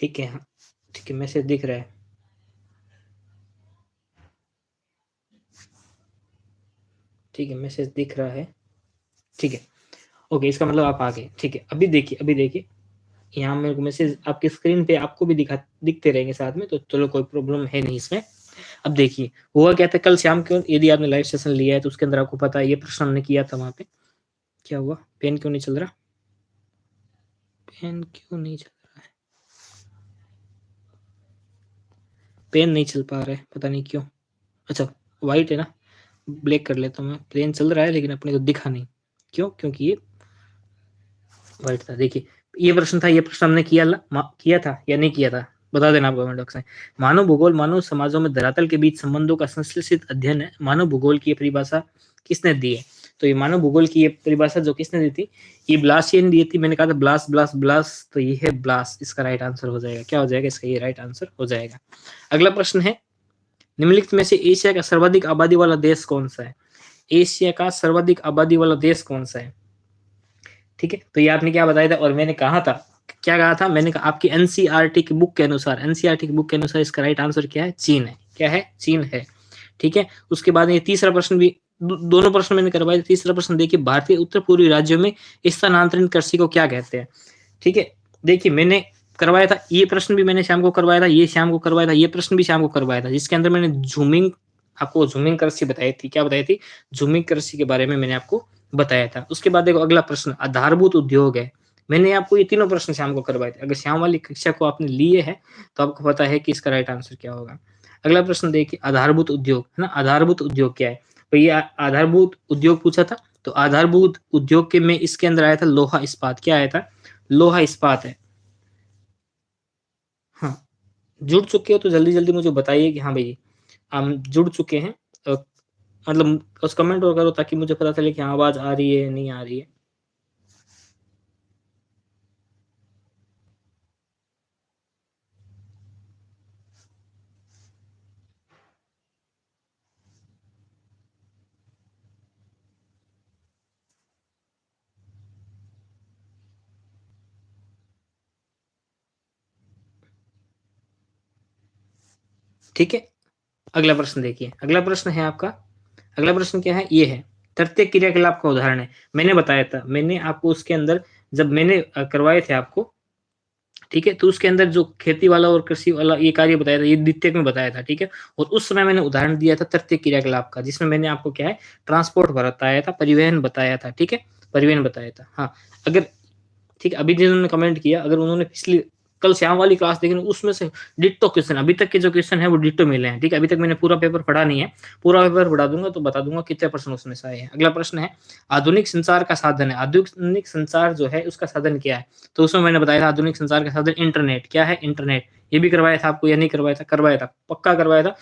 ठीक है, हाँ ठीक है, मैसेज दिख रहा है। ठीक है, मैसेज दिख रहा है। ठीक है, ओके, इसका मतलब आप आ गए। ठीक है, अभी देखिए, अभी देखिए, यहाँ मेरे को मैसेज आपकी स्क्रीन पे आपको भी दिखते रहेंगे साथ में, तो चलो कोई प्रॉब्लम है नहीं इसमें। अब देखिए, हुआ क्या था कल शाम को, यदि आपने लाइव सेशन लिया है तो उसके अंदर आपको पता है ये प्रश्न हमने किया था वहां पे। क्या हुआ, पेन क्यों नहीं चल रहा? पेन क्यों नहीं चल रहा है? पेन नहीं चल पा रहा है, पता नहीं क्यों। अच्छा, व्हाइट है ना, ब्लैक कर लेता हूँ मैं। पेन चल रहा है लेकिन अपने को दिखा नहीं, क्यों? क्योंकि ये व्हाइट था। देखिए, ये प्रश्न था, ये प्रश्न हमने किया था या नहीं किया था, बता देना आप कमेंट बॉक्स में। मानव भूगोल मानव समाजों में धरातल के बीच संबंधों का संश्लेषित अध्ययन है। मानव भूगोल की परिभाषा किसने दी है? तो ये मानव भूगोल की ये परिभाषा जो किसने दी थी, ये ब्लासियन दी थी। मैंने कहा था ब्लास ब्लास ब्लास, तो ये है ब्लास, इसका राइट आंसर हो जाएगा। क्या हो जाएगा इसका? ये राइट आंसर हो जाएगा। अगला प्रश्न है, निम्नलिखित में से एशिया का सर्वाधिक आबादी वाला देश कौन सा है? एशिया का सर्वाधिक आबादी वाला देश कौन सा है? ठीक है, तो ये आपने क्या बताया था और मैंने कहा था, क्या कहा था? मैंने कहा आपकी एनसीईआरटी की बुक के अनुसार, एनसीईआरटी की बुक के अनुसार इसका राइट आंसर क्या है? चीन है। क्या है? चीन है। ठीक है, उसके बाद ये तीसरा प्रश्न भी, दोनों प्रश्न मैंने करवाए। तीसरा प्रश्न देखिए, भारतीय उत्तर पूर्वी राज्यों में स्थानांतरण कृषि को क्या कहते हैं? ठीक है, देखिए मैंने करवाया था, ये प्रश्न भी मैंने शाम को करवाया था, ये शाम को करवाया था, ये प्रश्न भी शाम को करवाया था, जिसके अंदर मैंने झूमिंग, आपको झूमिंग कृषि बताई थी। क्या बताई थी? झूमिंग कृषि के बारे में मैंने आपको बताया था। उसके बाद देखो अगला प्रश्न, आधारभूत उद्योग है। मैंने आपको ये तीनों प्रश्न शाम को करवाए थे। अगर शाम वाली कक्षा को आपने लिए है तो आपको पता है कि इसका राइट आंसर क्या होगा। अगला प्रश्न देखिए, आधारभूत उद्योग है ना, आधारभूत उद्योग क्या है? तो ये आधारभूत उद्योग पूछा था, तो आधारभूत उद्योग के में इसके अंदर आया था लोहा इस्पात। क्या आया था? लोहा इस्पात है। हाँ, जुड़ चुके हो तो जल्दी जल्दी मुझे बताइए कि हाँ भाई हम जुड़ चुके हैं। अ, मतलब उस कमेंट और करो ताकि मुझे पता चले कि हाँ आवाज आ रही है नहीं आ रही है। ठीक है, अगला प्रश्न देखिए, अगला प्रश्न है आपका, अगला प्रश्न क्या है? ये है, तृतीय क्रियाकलाप का उदाहरण है। मैंने बताया था, मैंने आपको उसके अंदर जब मैंने करवाए थे आपको, ठीक है, तो उसके अंदर जो खेती वाला और कृषि वाला ये कार्य बताया था, ये द्वितीयक में बताया था। ठीक है, और उस समय मैंने उदाहरण दिया था तृतीय क्रियाकलाप का, जिसमें मैंने आपको क्या है, ट्रांसपोर्ट बताया था, परिवहन बताया था। ठीक है, परिवहन बताया था। हाँ, अगर ठीक है, अभी जिन्होंने कमेंट किया, अगर उन्होंने पिछली कल शाम वाली क्लास देखी उसमें से डिट्टो क्वेश्चन, अभी तक के जो क्वेश्चन है वो डिट्टो मिले हैं। ठीक है, अभी तक मैंने पूरा पेपर पढ़ा नहीं है, पूरा पेपर पढ़ा दूंगा तो बता दूंगा कितने प्रश्न उसमें से आए हैं। अगला प्रश्न है, आधुनिक संचार का साधन है। आधुनिक संचार जो है उसका साधन क्या है? तो उसमें मैंने बताया था आधुनिक संचार का साधन इंटरनेट। क्या है? इंटरनेट। ये भी करवाया था आपको या नहीं करवाया था? करवाया था, पक्का करवाया था।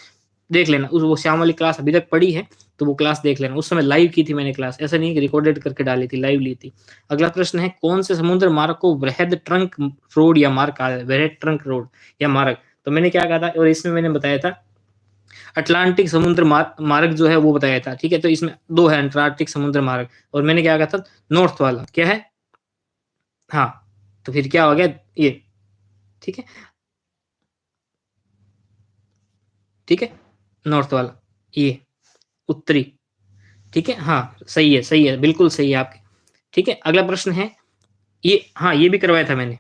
देख लेना, उस वो श्याम वाली क्लास अभी तक पड़ी है तो वो क्लास देख लेना, उस समय लाइव की थी मैंने क्लास, ऐसा नहीं कि रिकॉर्डेड करके डाली थी, लाइव ली थी। अगला प्रश्न है, कौन से समुद्र मार्ग को वृहद ट्रंक रोड या मार्ग कहा है? वृहद ट्रंक रोड या मार्ग। तो मैंने क्या कहा था, और इसमें मैंने बताया था अटलांटिक समुद्र मार्ग जो है वो बताया था। ठीक है, तो इसमें दो है, अटलांटिक समुद्र मार्ग, और मैंने क्या कहा था, नॉर्थ वाला। क्या है? हाँ, तो फिर क्या हो गया ये? ठीक है, ठीक है, नॉर्थ वाला, ये उत्तरी। ठीक है, हाँ सही है, सही है, बिल्कुल सही है आपके। ठीक है, अगला प्रश्न है, ये हाँ ये भी करवाया था मैंने,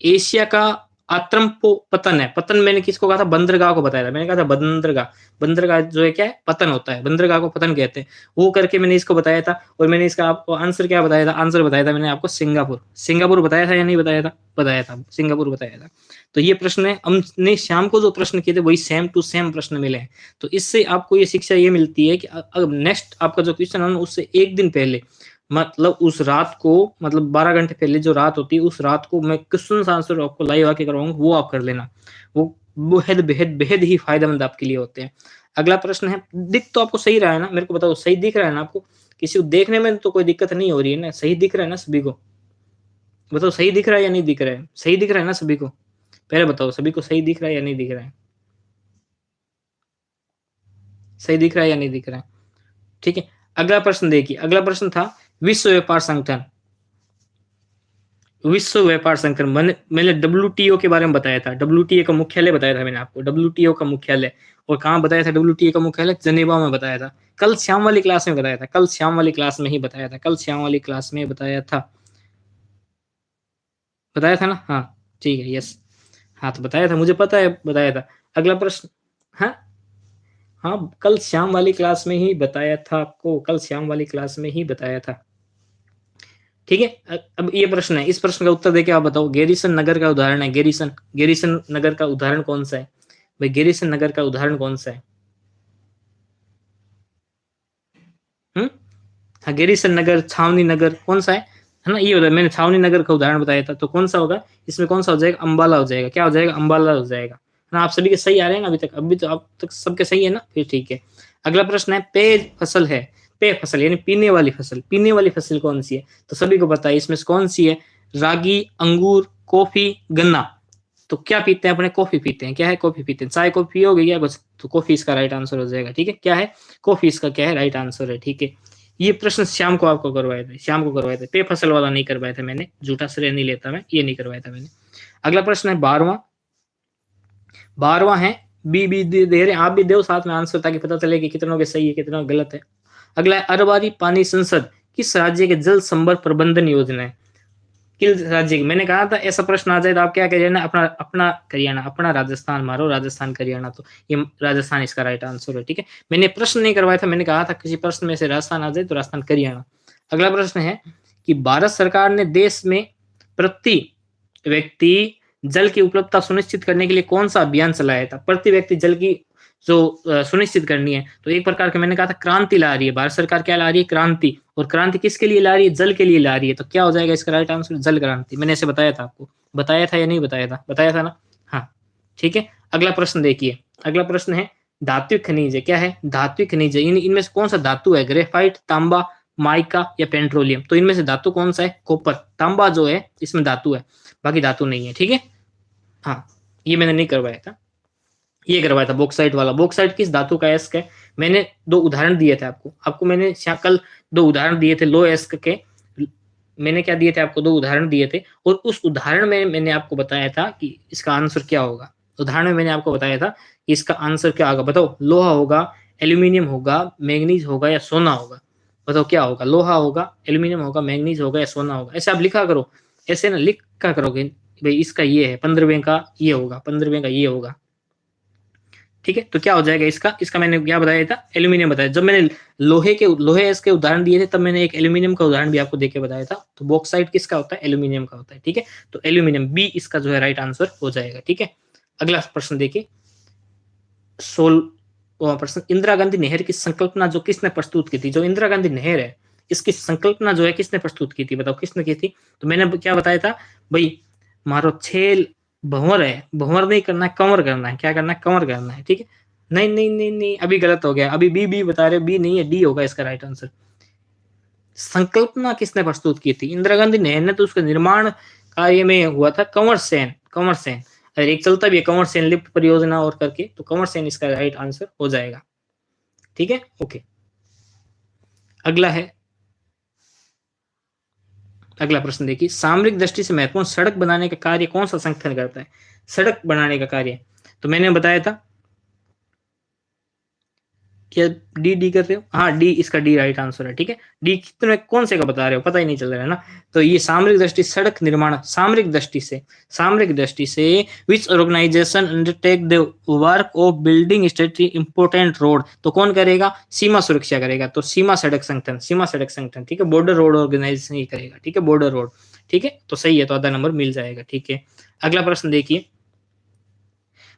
एशिया का आत्रम पतन है। पतन मैंने किसको कहा था? बंदरगाह को बताया था, मैंने कहा था बंदरगाह। बंदरगाह जो है क्या है? पतन होता है, बंदरगाह को पतन कहते हैं। वो करके मैंने इसको बताया था, और मैंने इसका आपको आंसर क्या बताया था? आंसर बताया था मैंने आपको सिंगापुर। सिंगापुर बताया था या नहीं बताया था? बताया था, सिंगापुर बताया था। तो ये प्रश्न है, हमने शाम को जो प्रश्न किए थे वही सेम टू सेम प्रश्न मिले हैं। तो इससे आपको ये शिक्षा ये मिलती है कि अब नेक्स्ट आपका जो क्वेश्चन है उससे एक दिन पहले, मतलब उस रात को, मतलब 12 घंटे पहले जो रात होती है उस रात को मैं क्वेश्चन आंसर आपको लाइव आके करवाऊंगा, वो आप कर लेना। वो बेहद बेहद बेहद ही फायदेमंद आपके लिए होते हैं। अगला प्रश्न है, दिख तो आपको सही रहा है ना? मेरे को बताओ, सही दिख रहा है ना आपको? किसी को देखने में तो कोई दिक्कत नहीं हो रही है ना? सही दिख रहा है ना सभी को? बताओ, सही दिख रहा है या नहीं दिख रहा है? सही दिख रहा है ना सभी को? पहले बताओ, सभी को सही दिख रहा है या नहीं दिख रहा है? सही दिख रहा है या नहीं दिख रहा है? ठीक है, अगला प्रश्न देखिए, अगला प्रश्न था, विश्व व्यापार संगठन, विश्व व्यापार संगठन, मैंने WTO के बारे में बताया था, WTO का मुख्यालय बताया था मैंने आपको, WTO का मुख्यालय। और कहाँ बताया था WTO का मुख्यालय? जेनेवा में बताया था। कल शाम वाली क्लास में बताया था, कल शाम वाली क्लास में ही बताया था, कल शाम वाली क्लास में बताया था, बताया था ना? हाँ ठीक है, यस। हाँ तो बताया था, मुझे पता है बताया था। अगला प्रश्न। हाँ हाँ, कल शाम वाली क्लास में ही बताया था आपको, कल शाम वाली क्लास में ही बताया था। ठीक है, अब ये प्रश्न है, इस प्रश्न का उत्तर देके आप बताओ। गैरीसन नगर का उदाहरण है, गैरीसन, गैरीसन नगर का उदाहरण कौन सा है भाई? गैरीसन नगर का उदाहरण कौन सा है? हम्म हाँ, गैरीसन नगर, छावनी नगर, कौन सा है ना? ये मैंने छावनी नगर का उदाहरण बताया था, तो कौन सा होगा इसमें? कौन सा हो जाएगा? अंबाला हो जाएगा। क्या हो जाएगा? अंबाला हो जाएगा ना? आप सभी के सही आ रहे हैं ना अभी तक? अभी तो आप तक सबके सही है ना? फिर ठीक है। अगला प्रश्न है, पेय फसल है, पेय फसल यानी पीने वाली फसल, पीने वाली फसल कौन सी है? तो सभी को पता है, इसमें से कौन सी है? रागी, अंगूर, कॉफी, गन्ना। तो क्या पीते हैं अपने? कॉफी पीते हैं। क्या है? कॉफी पीते हैं। चाय कॉफी पियोगे क्या कुछ? तो कॉफी इसका राइट आंसर हो जाएगा। ठीक है, क्या है? कॉफी इसका क्या है? राइट आंसर है। ठीक है, ये प्रश्न शाम को आपको करवाए थे, शाम को करवाए थे। पे फसल वाला नहीं करवाए थे मैंने, झूठा श्रेय नहीं लेता मैं, ये नहीं करवाया था मैंने। अगला प्रश्न है 12वां, 12वां है, बी दे रहे हैं, आप भी दो साथ में आंसर, ताकि पता चले कि कितनों के सही है कितनों गलत है। अगला है, अरबारी पानी संसद किस राज्य के जल संवर्धन प्रबंधन योजना है? किस राज्य की? मैंने कहा था ऐसा प्रश्न आ जाए तो आप क्या करिए ना, अपना अपना करिए ना, अपना राजस्थान मारो, राजस्थान करिए ना, तो ये राजस्थान इसका राइट आंसर है। ठीक है, मैंने प्रश्न नहीं करवाया था, मैंने कहा था किसी प्रश्न में से राजस्थान आ जाए तो राजस्थान करिए ना। अगला प्रश्न है कि भारत सरकार ने देश में प्रति व्यक्ति जल की उपलब्धता सुनिश्चित करने के लिए कौन सा अभियान चलाया था? प्रति व्यक्ति जल की जो सुनिश्चित करनी है, तो एक प्रकार का मैंने कहा था क्रांति ला रही है भारत सरकार। क्या ला रही है? क्रांति। और क्रांति किसके लिए ला रही है? जल के लिए ला रही है। तो क्या हो जाएगा इसका राइट आंसर? जल क्रांति। मैंने ऐसे बताया था आपको, बताया था या नहीं बताया था? बताया था ना? हाँ ठीक है। अगला प्रश्न देखिए, अगला प्रश्न है, धात्विक खनिज है। क्या है? धात्विक खनिज है, इनमें से कौन सा धातु है? ग्रेफाइट, तांबा, माइका या पेट्रोलियम? तो इनमें से धातु कौन सा है? कॉपर, तांबा जो है इसमें धातु है, बाकी धातु नहीं है। ठीक है, हाँ ये मैंने नहीं करवाया था, ये करवाया था बॉक्साइट वाला। बॉक्साइट किस धातु का एस्क है? मैंने दो उदाहरण दिए थे आपको, मैंने कल दो उदाहरण दिए थे लो एस्क के। मैंने क्या दिए थे आपको? दो उदाहरण दिए थे, और उस उदाहरण में मैंने आपको बताया था कि इसका आंसर क्या होगा। उदाहरण में मैंने आपको बताया था कि इसका आंसर क्या होगा। बताओ, लोहा होगा, एल्यूमिनियम होगा, मैग्नीज होगा या सोना होगा? बताओ क्या होगा? लोहा होगा, एल्यूमिनियम होगा, मैग्नीज होगा या सोना होगा? ऐसे आप लिखा करो, ऐसे ना लिखा करोगे भाई, इसका ये है 15वें का ये होगा, 15वें का ये होगा। ठीक है, तो क्या हो जाएगा इसका? इसका मैंने क्या बताया था? एल्यूमिनियम बताया। जब मैंने लोहे इसके उदाहरण दिए थे, तब मैंने एक एल्यूमिनियम का उदाहरण भी आपको देके बताया था। तो बॉक्साइट किसका होता है? एल्यूमिनियम का होता है। ठीक है, तो एल्यूमिनियम बी इसका जो है राइट आंसर हो जाएगा। ठीक है, अगला प्रश्न देखिए, 16वां प्रश्न, इंदिरा गांधी नहर की संकल्पना जो किसने प्रस्तुत की थी? जो इंदिरा गांधी नहर है, इसकी संकल्पना जो है किसने प्रस्तुत की थी? बताओ किसने की थी? तो मैंने क्या बताया था भाई, मारो छेल भंवर है, भंवर नहीं करना है, कंवर करना है। क्या करना है? कंवर करना है। ठीक है, नहीं नहीं नहीं नहीं, अभी गलत हो गया, अभी बी बता रहे, बी नहीं है, डी होगा इसका राइट आंसर। संकल्पना किसने प्रस्तुत की थी? इंदिरा गांधी नहर ने, तो उसका निर्माण कार्य में हुआ था कंवर सेन, कंवर सेन। अरे एक चलता भी है कंवर सेन लिफ्ट परियोजना और करके, तो कंवर सेन इसका राइट आंसर हो जाएगा। ठीक है, ओके। अगला है, अगला प्रश्न देखिए, सामरिक दृष्टि से महत्वपूर्ण सड़क बनाने का कार्य कौन सा संगठन करता है? सड़क बनाने का कार्य, तो मैंने बताया था, क्या डी कर रहे हो? हाँ डी, इसका डी राइट आंसर है। ठीक है, डी कितने कौन से का बता रहे हो, पता ही नहीं चल रहा है ना? तो ये सामरिक दृष्टि सड़क निर्माण, सामरिक दृष्टि से, सामरिक दृष्टि से which organisation undertake the work of building statutory important road? तो कौन करेगा? सीमा सुरक्षा करेगा, तो सीमा सड़क संगठन, सीमा सड़क संगठन। ठीक है, बॉर्डर रोड ऑर्गेनाइजेशन ही करेगा। ठीक है, बॉर्डर रोड। ठीक है, तो सही है, तो आधा नंबर मिल जाएगा। ठीक है, अगला प्रश्न देखिए,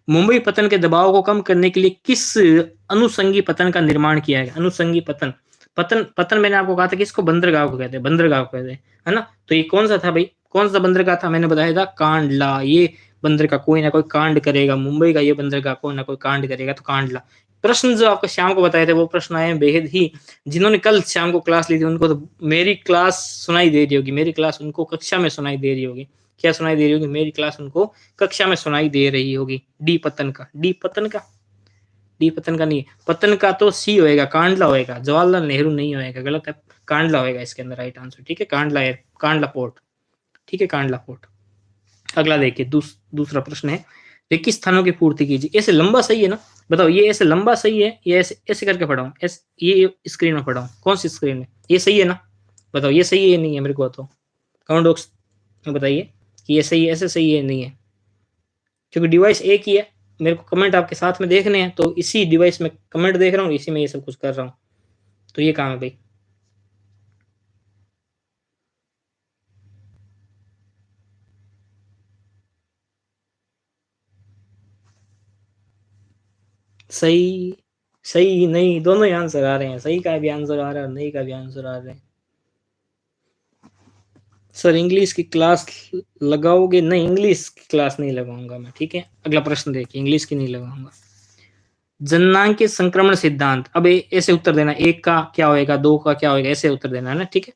मुंबई पतन के दबाव को कम करने के लिए किस अनुसंगी पतन का निर्माण किया है? अनुसंगी पतन, पतन पतन मैंने आपको कहा था कि इसको बंदरगाह को कहते हैं, बंदरगाह को कहते हैं, है ना? तो ये कौन सा था भाई? कौन सा बंदरगाह था? मैंने बताया था कांडला। ये बंदरगाह कोई ना कोई कांड करेगा, मुंबई का ये बंदरगाह कोई ना कोई कांड करेगा, तो कांडला। प्रश्न जो आपको शाम को बताए थे वो प्रश्न आए बेहद ही, जिन्होंने कल शाम को क्लास ली थी उनको तो मेरी क्लास सुनाई दे रही होगी, मेरी क्लास उनको कक्षा में सुनाई दे रही होगी। क्या सुनाई दे रही होगी? मेरी क्लास उनको कक्षा में सुनाई दे रही होगी। डी पतन का, डी पतन का, डी पतन का नहीं, पतन का तो सी होएगा, कांडला होएगा, जवाहरलाल नेहरू नहीं होएगा, गलत है, कांडला होएगा इसके अंदर राइट आंसर। ठीक है, कांडला है, कांडला पोर्ट। ठीक है, कांडला फोर्ट। अगला देखिए, दूसरा प्रश्न है, रिक्त स्थानों की पूर्ति कीजिए। ऐसे लंबा सही है ना, बताओ ये ऐसे लंबा सही है या ऐसे ऐसे करके पढ़ाऊं, ऐसे ये स्क्रीन में पढ़ाऊं, कौन सी स्क्रीन है, ये सही है ना, बताओ ये सही है या नहीं है, मेरे को बताओ कमेंट बॉक्स में बताइए कि ये सही है, ऐसे सही है नहीं है, क्योंकि डिवाइस एक ही है, मेरे को कमेंट आपके साथ में देखने हैं, तो इसी डिवाइस में कमेंट देख रहा हूँ, इसी में ये सब कुछ कर रहा हूँ, तो ये काम है भाई। सही, सही नहीं, दोनों ही आंसर आ रहे हैं, सही का भी आंसर आ रहा है और नहीं का भी आंसर आ रहा है। सर इंग्लिश की क्लास लगाओगे? नहीं, इंग्लिश की क्लास नहीं लगाऊंगा मैं, ठीक है। अगला प्रश्न देखिए, इंग्लिश की नहीं लगाऊंगा। जननांग संक्रमण सिद्धांत, अब ऐसे उत्तर देना, एक का क्या होएगा, दो का क्या होएगा, ऐसे उत्तर देना है ना, ठीक है।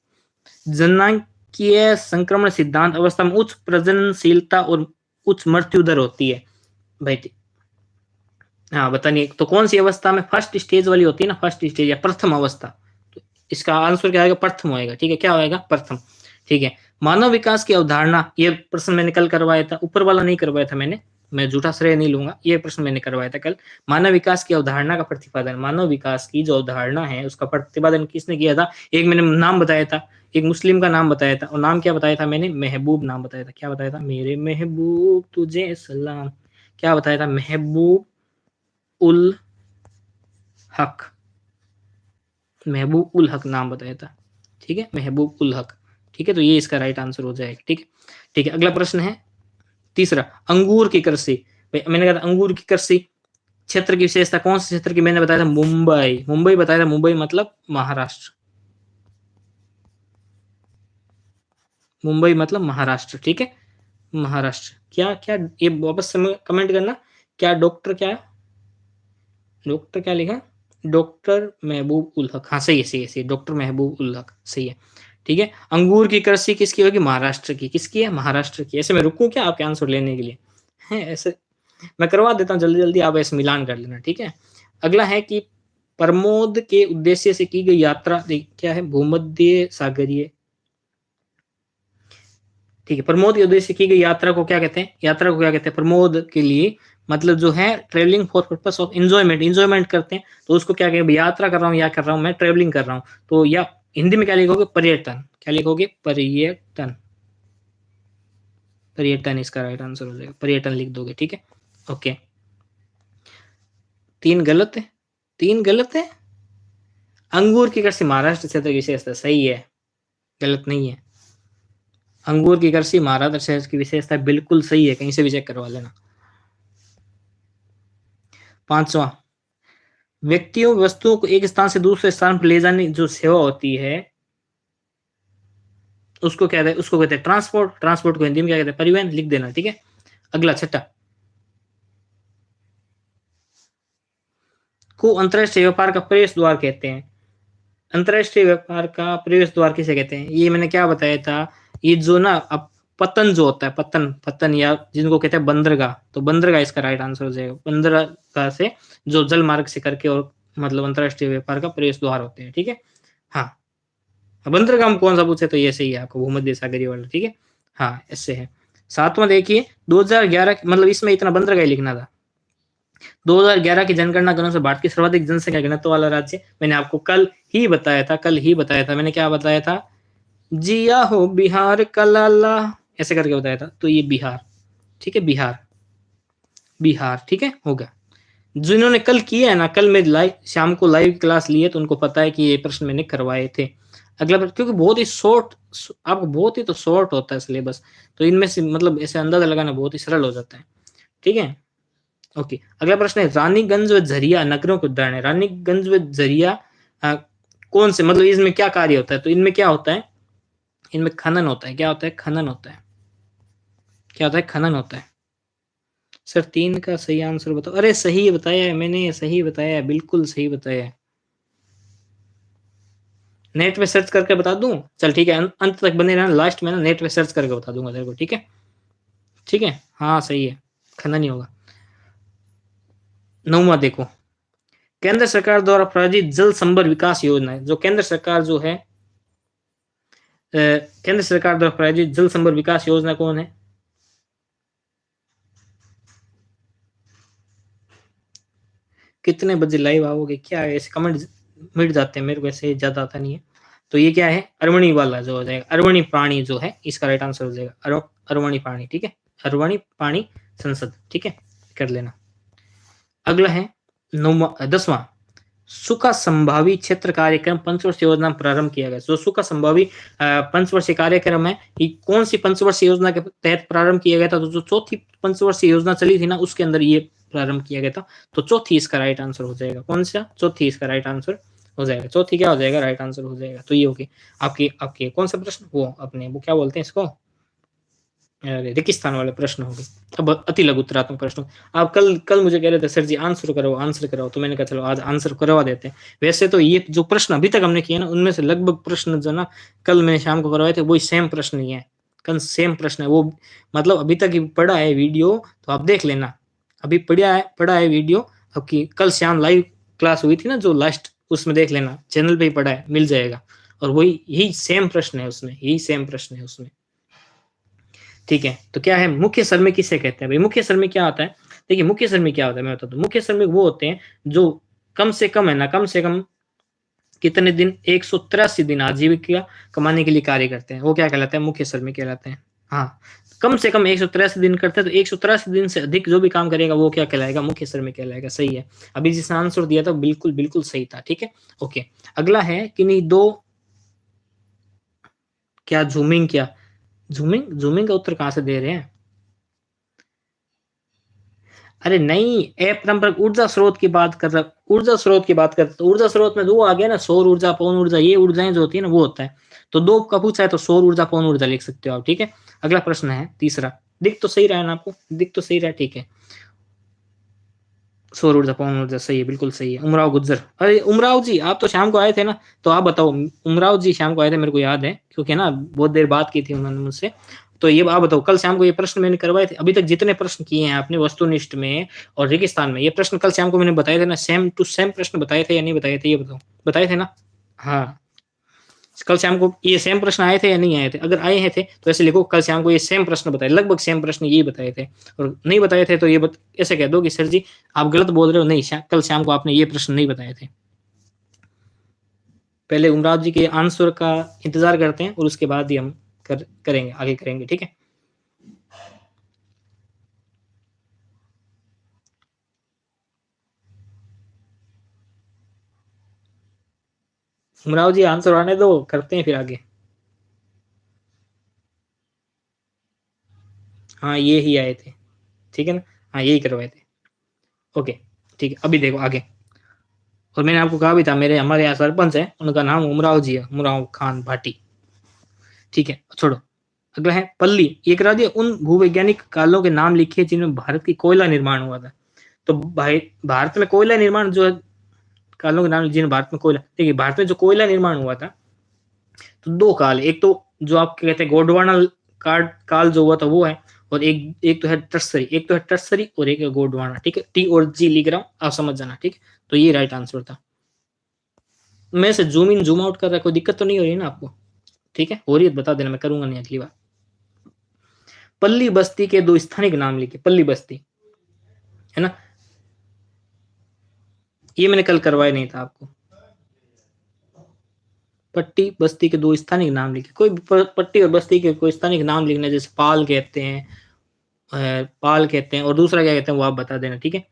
जननांगीय संक्रमण सिद्धांत अवस्था में उच्च प्रजननशीलता और उच्च मृत्यु दर होती है भाई। हाँ बताइए, तो कौन सी अवस्था में, फर्स्ट स्टेज वाली होती है ना, फर्स्ट स्टेज या प्रथम अवस्था, तो इसका आंसर क्या आएगा, प्रथम होएगा, ठीक है, क्या होएगा, प्रथम, ठीक है। मानव विकास की अवधारणा, ये प्रश्न मैंने कल करवाया था, ऊपर वाला नहीं करवाया था मैंने, मैं झूठा श्रेय नहीं लूंगा, ये प्रश्न मैंने करवाया था कल। मानव विकास की अवधारणा का प्रतिपादन, मानव विकास की जो अवधारणा है उसका प्रतिपादन किसने किया था, एक मैंने नाम बताया था, एक मुस्लिम का नाम बताया था, और नाम क्या बताया था मैंने, महबूब नाम बताया था, क्या बताया था, मेरे महबूब तुझे सलाम, क्या बताया था, महबूब उल हक, महबूब उल हक नाम बताया था, ठीक है, महबूब उल हक, ठीक है, तो ये इसका राइट आंसर हो जाएगा, ठीक है। ठीक है, अगला प्रश्न है तीसरा, अंगूर की कृषि, मैंने कहा था अंगूर की कृषि क्षेत्र की विशेषता, कौन से क्षेत्र की, मैंने बताया था मुंबई, मुंबई बताया था, मुंबई मतलब महाराष्ट्र, मुंबई मतलब महाराष्ट्र, ठीक है, महाराष्ट्र। क्या क्या, ये वापस कमेंट करना, क्या डॉक्टर, क्या डॉक्टर क्या लिखा, डॉक्टर महबूब उल हक, हाँ सही है, सही है, सही, डॉक्टर महबूब उल हक सही है, ठीक है। अंगूर की कृषि किसकी होगी, महाराष्ट्र की, किसकी है, महाराष्ट्र की। ऐसे मैं रुकूं क्या आपके आंसर लेने के लिए, है ऐसे मैं करवा देता हूँ जल्दी जल्दी, आप ऐसे मिलान कर लेना, ठीक है। अगला है कि प्रमोद के उद्देश्य से की गई यात्रा, क्या है, भूमध्य सागरीय, ठीक है, प्रमोद के उद्देश्य से की गई यात्रा को क्या कहते हैं, यात्रा को क्या कहते हैं, प्रमोद के लिए मतलब जो है travelling for purpose of enjoyment, enjoyment करते हैं, तो उसको क्या कहेंगे, यात्रा कर रहा हूँ, या कर रहा हूँ मैं ट्रेवलिंग कर रहा हूँ, तो या हिंदी में क्या लिखोगे, पर्यटन, क्या लिखोगे, पर्यटन, पर्यटन इसका राइट आंसर हो जाएगा, पर्यटन लिख दोगे, ठीक है, ओके। तीन गलत है, तीन गलत है, अंगूर की कृषि महाराष्ट्र क्षेत्र की विशेषता सही है, गलत नहीं है, अंगूर की कृषि महाराष्ट्र क्षेत्र की विशेषता बिल्कुल सही है, कहीं से भी चेक करवा लेना। पांचवा, व्यक्तियों वस्तुओं को एक स्थान से दूसरे स्थान पर ले जाने जो सेवा होती है उसको क्या कहते हैं, उसको कहते हैं ट्रांसपोर्ट, ट्रांसपोर्ट को हिंदी में क्या कहते हैं, परिवहन, लिख देना, ठीक है। अगला छठा, को अंतरराष्ट्रीय व्यापार का प्रवेश द्वार कहते हैं, अंतरराष्ट्रीय व्यापार का प्रवेश द्वार किसे कहते हैं, ये मैंने क्या बताया था, ये जो ना अब पतन जो होता है, पतन, पतन या जिनको कहते हैं बंदरगाह, तो बंदरगाह इसका राइट आंसर हो जाएगा, बंदरगाह से जो जल मार्ग से करके और मतलब अंतरराष्ट्रीय व्यापार का प्रवेश द्वार होते हैं, ठीक है। हाँ, बंदरगाह में कौन सा पूछे तो ये सही है आपको, भूमध्य सागरीय वाला, ठीक है, हाँ ऐसे है। सातवां देखिए, 2011 मतलब इसमें इतना बंदरगाह ही लिखना था। 2011 की जनगणना के अनुसार भारत की सर्वाधिक जनसंख्या घनत्व वाला राज्य, मैंने आपको कल ही बताया था, कल ही बताया था मैंने, क्या बताया था, जिया हो बिहार का लाला, ऐसे करके बताया था, तो ये बिहार, ठीक है, बिहार, बिहार, ठीक है, होगा। जिन्होंने कल किया है ना, कल मैं लाइव शाम को लाइव क्लास ली है, तो उनको पता है कि ये प्रश्न मैंने करवाए थे। अगला प्रश्न, क्योंकि बहुत ही शॉर्ट, आपको बहुत ही तो शॉर्ट होता है सिलेबस, तो इनमें से मतलब ऐसे अंदाजा लगाना बहुत ही सरल हो जाता है, ठीक है, ओके। अगला प्रश्न है, रानीगंज व झरिया नगरों के उदाहरण है, रानीगंज व झरिया कौन से, मतलब इसमें क्या कार्य होता है, तो इनमें क्या होता है, इनमें खनन होता है, क्या होता है, खनन होता है, क्या होता है, खनन होता है। सर तीन का सही आंसर बताओ, अरे सही बताया है मैंने, सही बताया है, बिल्कुल सही बताया है, नेट पे सर्च करके बता दूं, चल ठीक है, अंत तक बने रहना, लास्ट में ना नेट पे सर्च करके बता दूंगा तेरे को, ठीक है, ठीक है, हाँ सही है, खनन ही होगा। नौवां देखो, केंद्र सरकार द्वारा प्रायोजित जल संभर विकास योजना है, जो केंद्र सरकार जो है केंद्र सरकार द्वारा प्रायोजित जल संभर विकास योजना कौन है? कितने बजे लाइव आओगे? क्या है ऐसे कमेंट मिट जाते हैं, मेरे को ऐसे ज्यादा आता नहीं है। तो ये क्या है, अरवणी वाला जो हो जाएगा, अरवणी पाणी जो है इसका राइट आंसर हो जाएगा, अरवणी पाणी। ठीक है, अरवणी पाणी संसद। ठीक है, कर लेना। अगला है 10वां, सुखा संभावी क्षेत्र कार्यक्रम पंचवर्षीय योजना प्रारंभ किया गया। जो सुखा संभावी पंचवर्षीय कार्यक्रम है, ये कौन सी पंचवर्षीय योजना के तहत प्रारंभ किया गया था? तो जो चौथी पंचवर्षीय योजना चली थी ना, उसके अंदर ये प्रारंभ किया गया था। तो चौथी इसका राइट आंसर हो जाएगा। कौन सा? चौथी इसका राइट आंसर हो जाएगा। चौथी क्या हो जाएगा? राइट आंसर हो जाएगा। तो ये होगी आपकी आपके कौन सा प्रश्न, वो अपने वो क्या बोलते हैं इसको, रेगिस्तान वाले प्रश्न हो गए। अब अति लघु उत्तरात्मक प्रश्न। आप कल मुझे कह रहे थे सर जी आंसर कराओ, तो मैंने कहा चलो आज आंसर करवा देते हैं। वैसे तो ये जो प्रश्न अभी तक हमने किए ना, उनमें से लगभग प्रश्न जो ना कल मैंने शाम को करवाए थे, वही सेम प्रश्न ही है। कल सेम प्रश्न है वो, मतलब अभी तक ही पड़ा है वीडियो, तो आप देख लेना। अभी पड़ा है वीडियो आपकी, कल शाम लाइव क्लास हुई थी ना जो लास्ट, उसमें देख लेना, चैनल पे ही पड़ा है, मिल जाएगा। और वही यही सेम प्रश्न है उसमें, यही सेम प्रश्न है उसमें। ठीक है, तो क्या है, मुख्य श्रमिक किसे कहते हैं भाई? मुख्य श्रमिक क्या होता है? देखिए मुख्य श्रमिक क्या होता है मैं बता दूं। मुख्य श्रमिक वो होते हैं जो कम से कम है ना, कम से कम कितने दिन, 183 दिन आजीविका कमाने के लिए कार्य करते हैं, वो क्या कहलाते हैं? मुख्य श्रमिक कहलाते हैं। हाँ, कम से कम 183 दिन करते हैं, तो 183 दिन से अधिक जो भी काम करेगा वो क्या कहलाएगा? मुख्य श्रमिक कहलाएगा। सही है, अभी जिसने आंसर दिया था बिल्कुल बिल्कुल सही था। ठीक है, ओके। अगला है कि नहीं दो, क्या जूमिंग, क्या जूमिंग का उत्तर कहां से दे रहे हैं? अरे नहीं, अपरंपरागत ऊर्जा स्रोत की बात कर रहा, ऊर्जा स्रोत की बात कर, तो ऊर्जा स्रोत में दो आ गया ना, सौर ऊर्जा, पवन ऊर्जा, ये ऊर्जाएं जो होती है ना वो होता है। तो दो का पूछा है तो सौर ऊर्जा पवन ऊर्जा लिख सकते हो आप। ठीक है, अगला प्रश्न है तीसरा। दिख तो सही रहा है ना आपको? दिख तो सही रहा है, ठीक है। सौर ऊर्जा पवन ऊर्जा सही है, बिल्कुल सही है। उमराव गुज्जर, अरे उमराव जी आप तो शाम को आए थे ना, तो आप बताओ। उमराव जी शाम को आए थे, मेरे को याद है, क्योंकि ना बहुत देर बात की थी उन्होंने मुझसे। तो ये आप बताओ, कल शाम को ये प्रश्न मैंने करवाए थे, अभी तक जितने प्रश्न किए हैं आपने वस्तुनिष्ठ में और रेगिस्तान में, ये प्रश्न कल शाम को मैंने बताए थे ना, सेम टू सेम प्रश्न बताए थे या नहीं बताए थे? ये बताओ, बताए थे ना? हाँ, कल शाम को ये सेम प्रश्न आए थे या नहीं आए थे? अगर आए हैं थे तो ऐसे लिखो, कल शाम को ये सेम प्रश्न बताए, लगभग सेम प्रश्न यही बताए थे। और नहीं बताए थे तो ये ऐसे कह दो कि सर जी आप गलत बोल रहे हो, नहीं कल शाम को आपने ये प्रश्न नहीं बताए थे। पहले उमराव जी के आंसर का इंतजार करते हैं और उसके बाद ही हम करेंगे, आगे करेंगे। ठीक है, उमराव जी आंसर आने दो, करते हैं फिर आगे। हाँ ये ही आए थे, ठीक है ना? हाँ यही करवाए थे। ओके, ठीक है, अभी देखो आगे। और मैंने आपको कहा भी था, मेरे हमारे यहाँ सरपंच है, उनका नाम उमराव जी है, उमराव खान भाटी। ठीक है, छोड़ो। अगला है पल्ली, ये करा दिया। उन भूवैज्ञानिक कालों के नाम लिखिए जिनमें भारत की कोयला निर्माण हुआ था। तो भाई भारत में कोयला निर्माण जो है, कालों के नाम जिनमें भारत में कोयला, देखिए भारत में जो कोयला निर्माण हुआ था, तो दो काल, एक तो जो आप कहते हैं गोंडवाना काल जो हुआ था वो है, और एक तो है टर्सरी, एक तो है टर्सरी और एक है गोंडवाना। ठीक है, टी और जी लिख रहा हूँ, आप समझ जाना। ठीक है, तो ये राइट आंसर था। मैं से जूम इन जूम आउट कर रहा है, कोई दिक्कत तो नहीं हो रही ना आपको? ठीक है, हो रही है बता देना, मैं करूंगा नहीं अगली बार। पल्ली बस्ती के दो स्थानिक नाम लिखे, पल्ली बस्ती है ना, ये मैंने कल करवाया नहीं था आपको। पट्टी बस्ती के दो स्थानिक नाम लिखे, कोई पट्टी और बस्ती के कोई स्थानिक नाम लिखना, जैसे पाल कहते हैं, पाल कहते हैं, और दूसरा क्या कहते हैं वो आप बता देना। ठीक है,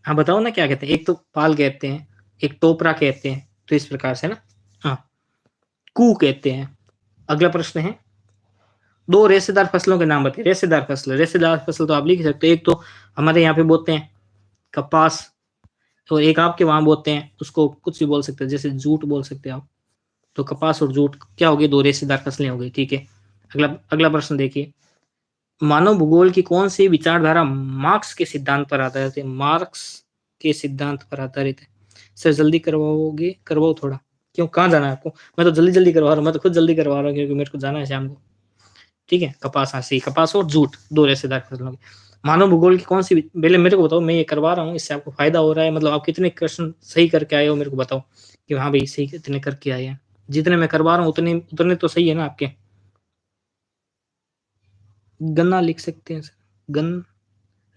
हाँ बताओ ना क्या कहते हैं। एक तो पाल कहते हैं, एक टोपरा कहते हैं, तो इस प्रकार से ना। हाँ, कू कहते हैं। अगला प्रश्न है, दो रेशेदार फसलों के नाम बताइए। रेशेदार फसल तो आप लिख सकते हो। एक तो हमारे यहाँ पे बोलते हैं कपास, तो एक आपके वहां बोलते हैं, उसको कुछ भी बोल सकते हैं, जैसे जूट बोल सकते हैं आप। तो कपास और जूट क्या हो गई? दो रेशेदार फसलें हो गई। ठीक है, अगला प्रश्न देखिए, मानव भूगोल की कौन सी विचारधारा मार्क्स के सिद्धांत पर आधारित है? मार्क्स के सिद्धांत पर आधारित है। सर जल्दी करवाओगे? करवाओ थोड़ा। क्यों, कहाँ जाना है आपको? मैं तो जल्दी जल्दी करवा रहा हूँ, मैं तो खुद जल्दी करवा रहा हूँ, क्योंकि मेरे को जाना है शाम को। ठीक है, कपास, हाँ सही, कपास और जूट दो रेशेदार फसलों की। मानव भूगोल की कौन सी, पहले मेरे को बताओ, मैं ये करवा रहा हूँ, इससे आपको फायदा हो रहा है, मतलब आप कितने क्वेश्चन सही करके आए हो मेरे को बताओ, कि हाँ भाई सही कितने करके आए हैं। जितने मैं करवा रहा हूँ उतने उतने तो सही है ना आपके। गन्ना लिख सकते हैं सर।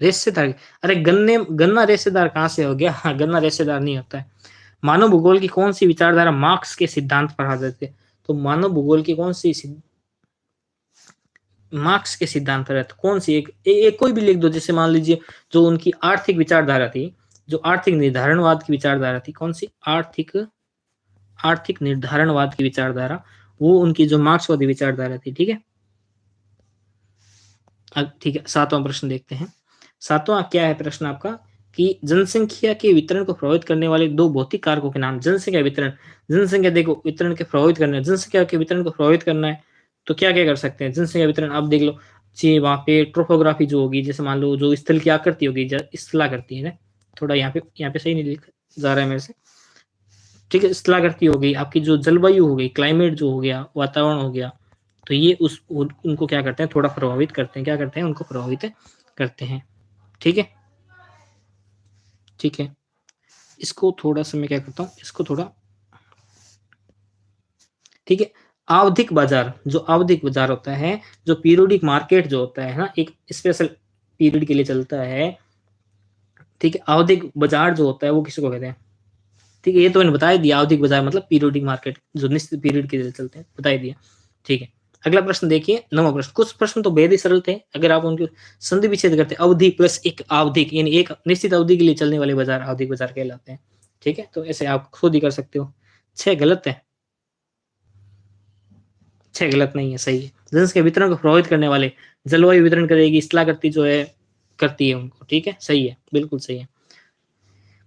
रेशेदार। अरे गन्ना रेशेदार कहाँ से हो गया? हाँ, गन्ना रेशेदार नहीं होता है। मानव भूगोल की कौन सी विचारधारा मार्क्स के सिद्धांत पर आधारित है? तो मानव भूगोल की कौन सी मार्क्स के सिद्धांत पर है, तो कौन सी एक कोई भी लिख दो। जैसे मान लीजिए जो उनकी आर्थिक विचारधारा थी, जो आर्थिक निर्धारणवाद की विचारधारा थी, कौन सी आर्थिक आर्थिक निर्धारणवाद की विचारधारा, वो उनकी जो मार्क्सवादी विचारधारा थी। ठीक है। अब ठीक है, सातवां प्रश्न देखते हैं। सातवां क्या है प्रश्न आपका कि जनसंख्या के वितरण को प्रभावित करने वाले दो भौतिक कारकों के नाम। जनसंख्या वितरण, जनसंख्या देखो वितरण के प्रभावित करना है, जनसंख्या के वितरण को प्रभावित करना है तो क्या क्या कर सकते हैं। जनसंख्या वितरण आप देख लो, जी वहाँ पे ट्रोपोग्राफी जो होगी, जैसे मान लो जो स्थल की आकृति होगी, स्थलाकृति है ना, थोड़ा यहाँ पे सही नहीं लिख जा रहा है मेरे से। ठीक है, स्थलाकृति हो गई, आपकी जो जलवायु हो गई, क्लाइमेट जो हो गया, वातावरण हो गया, तो ये उनको क्या करते हैं, थोड़ा प्रभावित करते हैं। क्या करते हैं, उनको प्रभावित करते हैं। ठीक है, ठीक है। इसको थोड़ा सा मैं क्या करता हूँ, इसको थोड़ा, ठीक है। आवधिक बाजार, जो आवधिक बाजार होता है, जो पीरियोडिक मार्केट जो होता है ना, एक स्पेशल पीरियड के लिए चलता है। ठीक है, आवधिक बाजार जो होता है वो किसको कहते हैं? ठीक है, ये तो मैंने बता ही दिया। आवधिक बाजार मतलब पीरियोडिक मार्केट, जो निश्चित पीरियड के लिए चलते हैं, बता ही दिया। ठीक है, अगला प्रश्न देखिए, नौवां प्रश्न। कुछ प्रश्न तो बेहद ही सरल थे, अगर आप उनके संधि विच्छेद करते, अवधि प्लस एक आवधिक, यानी एक निश्चित अवधि के लिए चलने वाले बाजार आवधिक बाजार कहलाते हैं। ठीक है, तो ऐसे आप खुद ही कर सकते हो। 6 गलत है, 6 गलत नहीं है, सही है। जनसंख्या वितरण को प्रभावित करने वाले, जलवायु वितरण करेगी, स्थलाकृति जो है करती है उनको। ठीक है, सही है, बिल्कुल सही है।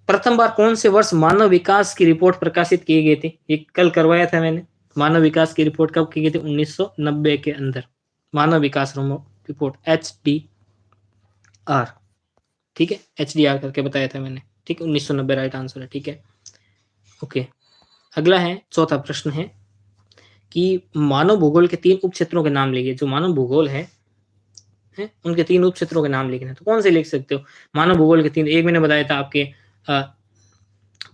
प्रथम बार कौन से वर्ष मानव विकास की रिपोर्ट प्रकाशित की गई थी? ये कल करवाया था मैंने। मानव विकास की रिपोर्ट कब की गई थी? 1990 के अंदर। मानव विकास रिपोर्ट, HDR। ठीक है, HDR करके बताया था मैंने। ठीक है, 1990 राइट आंसर है। ठीक है, ओके। अगला है, चौथा प्रश्न है कि मानव भूगोल के 3 उप क्षेत्रों के नाम लिखिए। जो मानव भूगोल है उनके 3 उप क्षेत्रों के नाम लिखने हैं, तो कौन से लिख सकते हो? मानव भूगोल के 3, एक मैंने बताया था आपके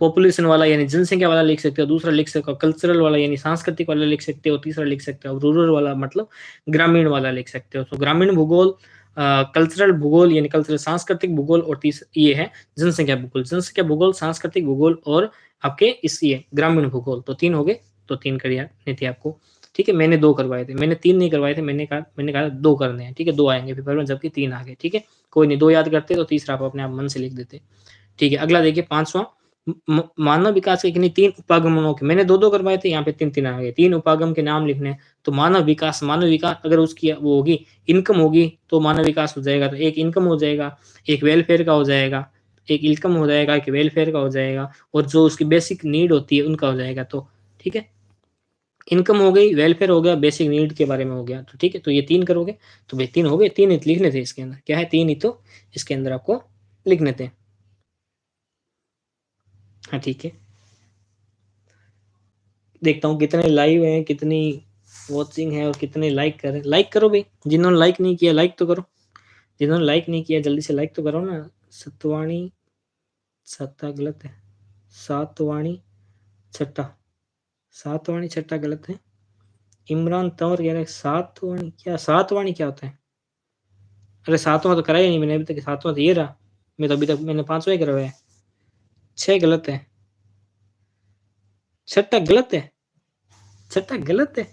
पॉपुलेशन वाला यानी जनसंख्या वाला लिख सकते हो, दूसरा लिख सकते हो कल्चरल वाला यानी सांस्कृतिक वाला लिख सकते हो, तीसरा लिख सकते हो रूरल वाला मतलब ग्रामीण वाला लिख सकते हो। तो ग्रामीण भूगोल, कल्चरल भूगोल यानी कल्चरल सांस्कृतिक भूगोल, और ये है जनसंख्या भूगोल। जनसंख्या भूगोल, सांस्कृतिक भूगोल और आपके इस ये ग्रामीण भूगोल, तो 3 हो गए। तो 3 करिए नहीं थे आपको। ठीक है, मैंने 2 करवाए थे, मैंने 3 नहीं करवाए थे, मैंने कहा 2 करने हैं। ठीक है, 2 आएंगे पेपर में, जबकि 3 आ गए। ठीक है, कोई नहीं, 2 याद करते तो तीसरा आप अपने आप मन से लिख देते। ठीक है, अगला देखिए, पांचवा। मानव विकास के किन्हीं 3 उपागमों के, मैंने 2-2 करवाए थे, यहाँ पे 3-3 आ गए। 3 उपागम के नाम लिखने हैं। तो मानव विकास अगर उसकी वो होगी, इनकम होगी, तो मानव विकास हो जाएगा। तो एक इनकम हो जाएगा, एक वेलफेयर का हो जाएगा, एक इनकम हो जाएगा, एक वेलफेयर का हो जाएगा, और जो उसकी बेसिक नीड होती है उनका हो जाएगा। तो ठीक है, इनकम हो गई, वेलफेयर हो गया, बेसिक नीड के बारे में हो गया। तो ठीक है, तो ये 3 करोगे तो भाई 3 हो गए। 3 ही लिखने थे इसके अंदर, क्या है, 3 ही तो इसके अंदर आपको लिखने थे। हाँ, ठीक है। देखता हूँ कितने लाइव हैं, कितनी वॉचिंग है, और कितने लाइक कर रहे हैं। लाइक करो भाई, जिन्होंने लाइक नहीं किया लाइक तो करो। जिन्होंने लाइक नहीं किया जल्दी से लाइक तो करो ना। सतवाणी, सत्ता गलत है। सातवाणी छट्टा, सातवाणी छट्टा गलत है। इमरान तंवर कह रहे हैं सातवाणी, क्या सातवाणी क्या होता है? अरे सातवां तो कराया नहीं मैंने अभी तक, सातवां तो ये रहा। मैं तो अभी तक मैंने 5वां ही करवाया है। 6 गलत है, छठा गलत है, छठा गलत है।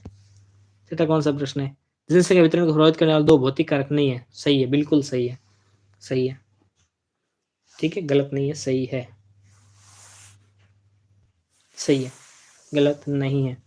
छठा कौन सा प्रश्न है? जनसंख्या वितरण को प्रभावित करने वाले 2 भौतिक कारक नहीं है। सही है, बिल्कुल सही है, सही है। ठीक है, गलत नहीं है, सही है, सही है, गलत नहीं है।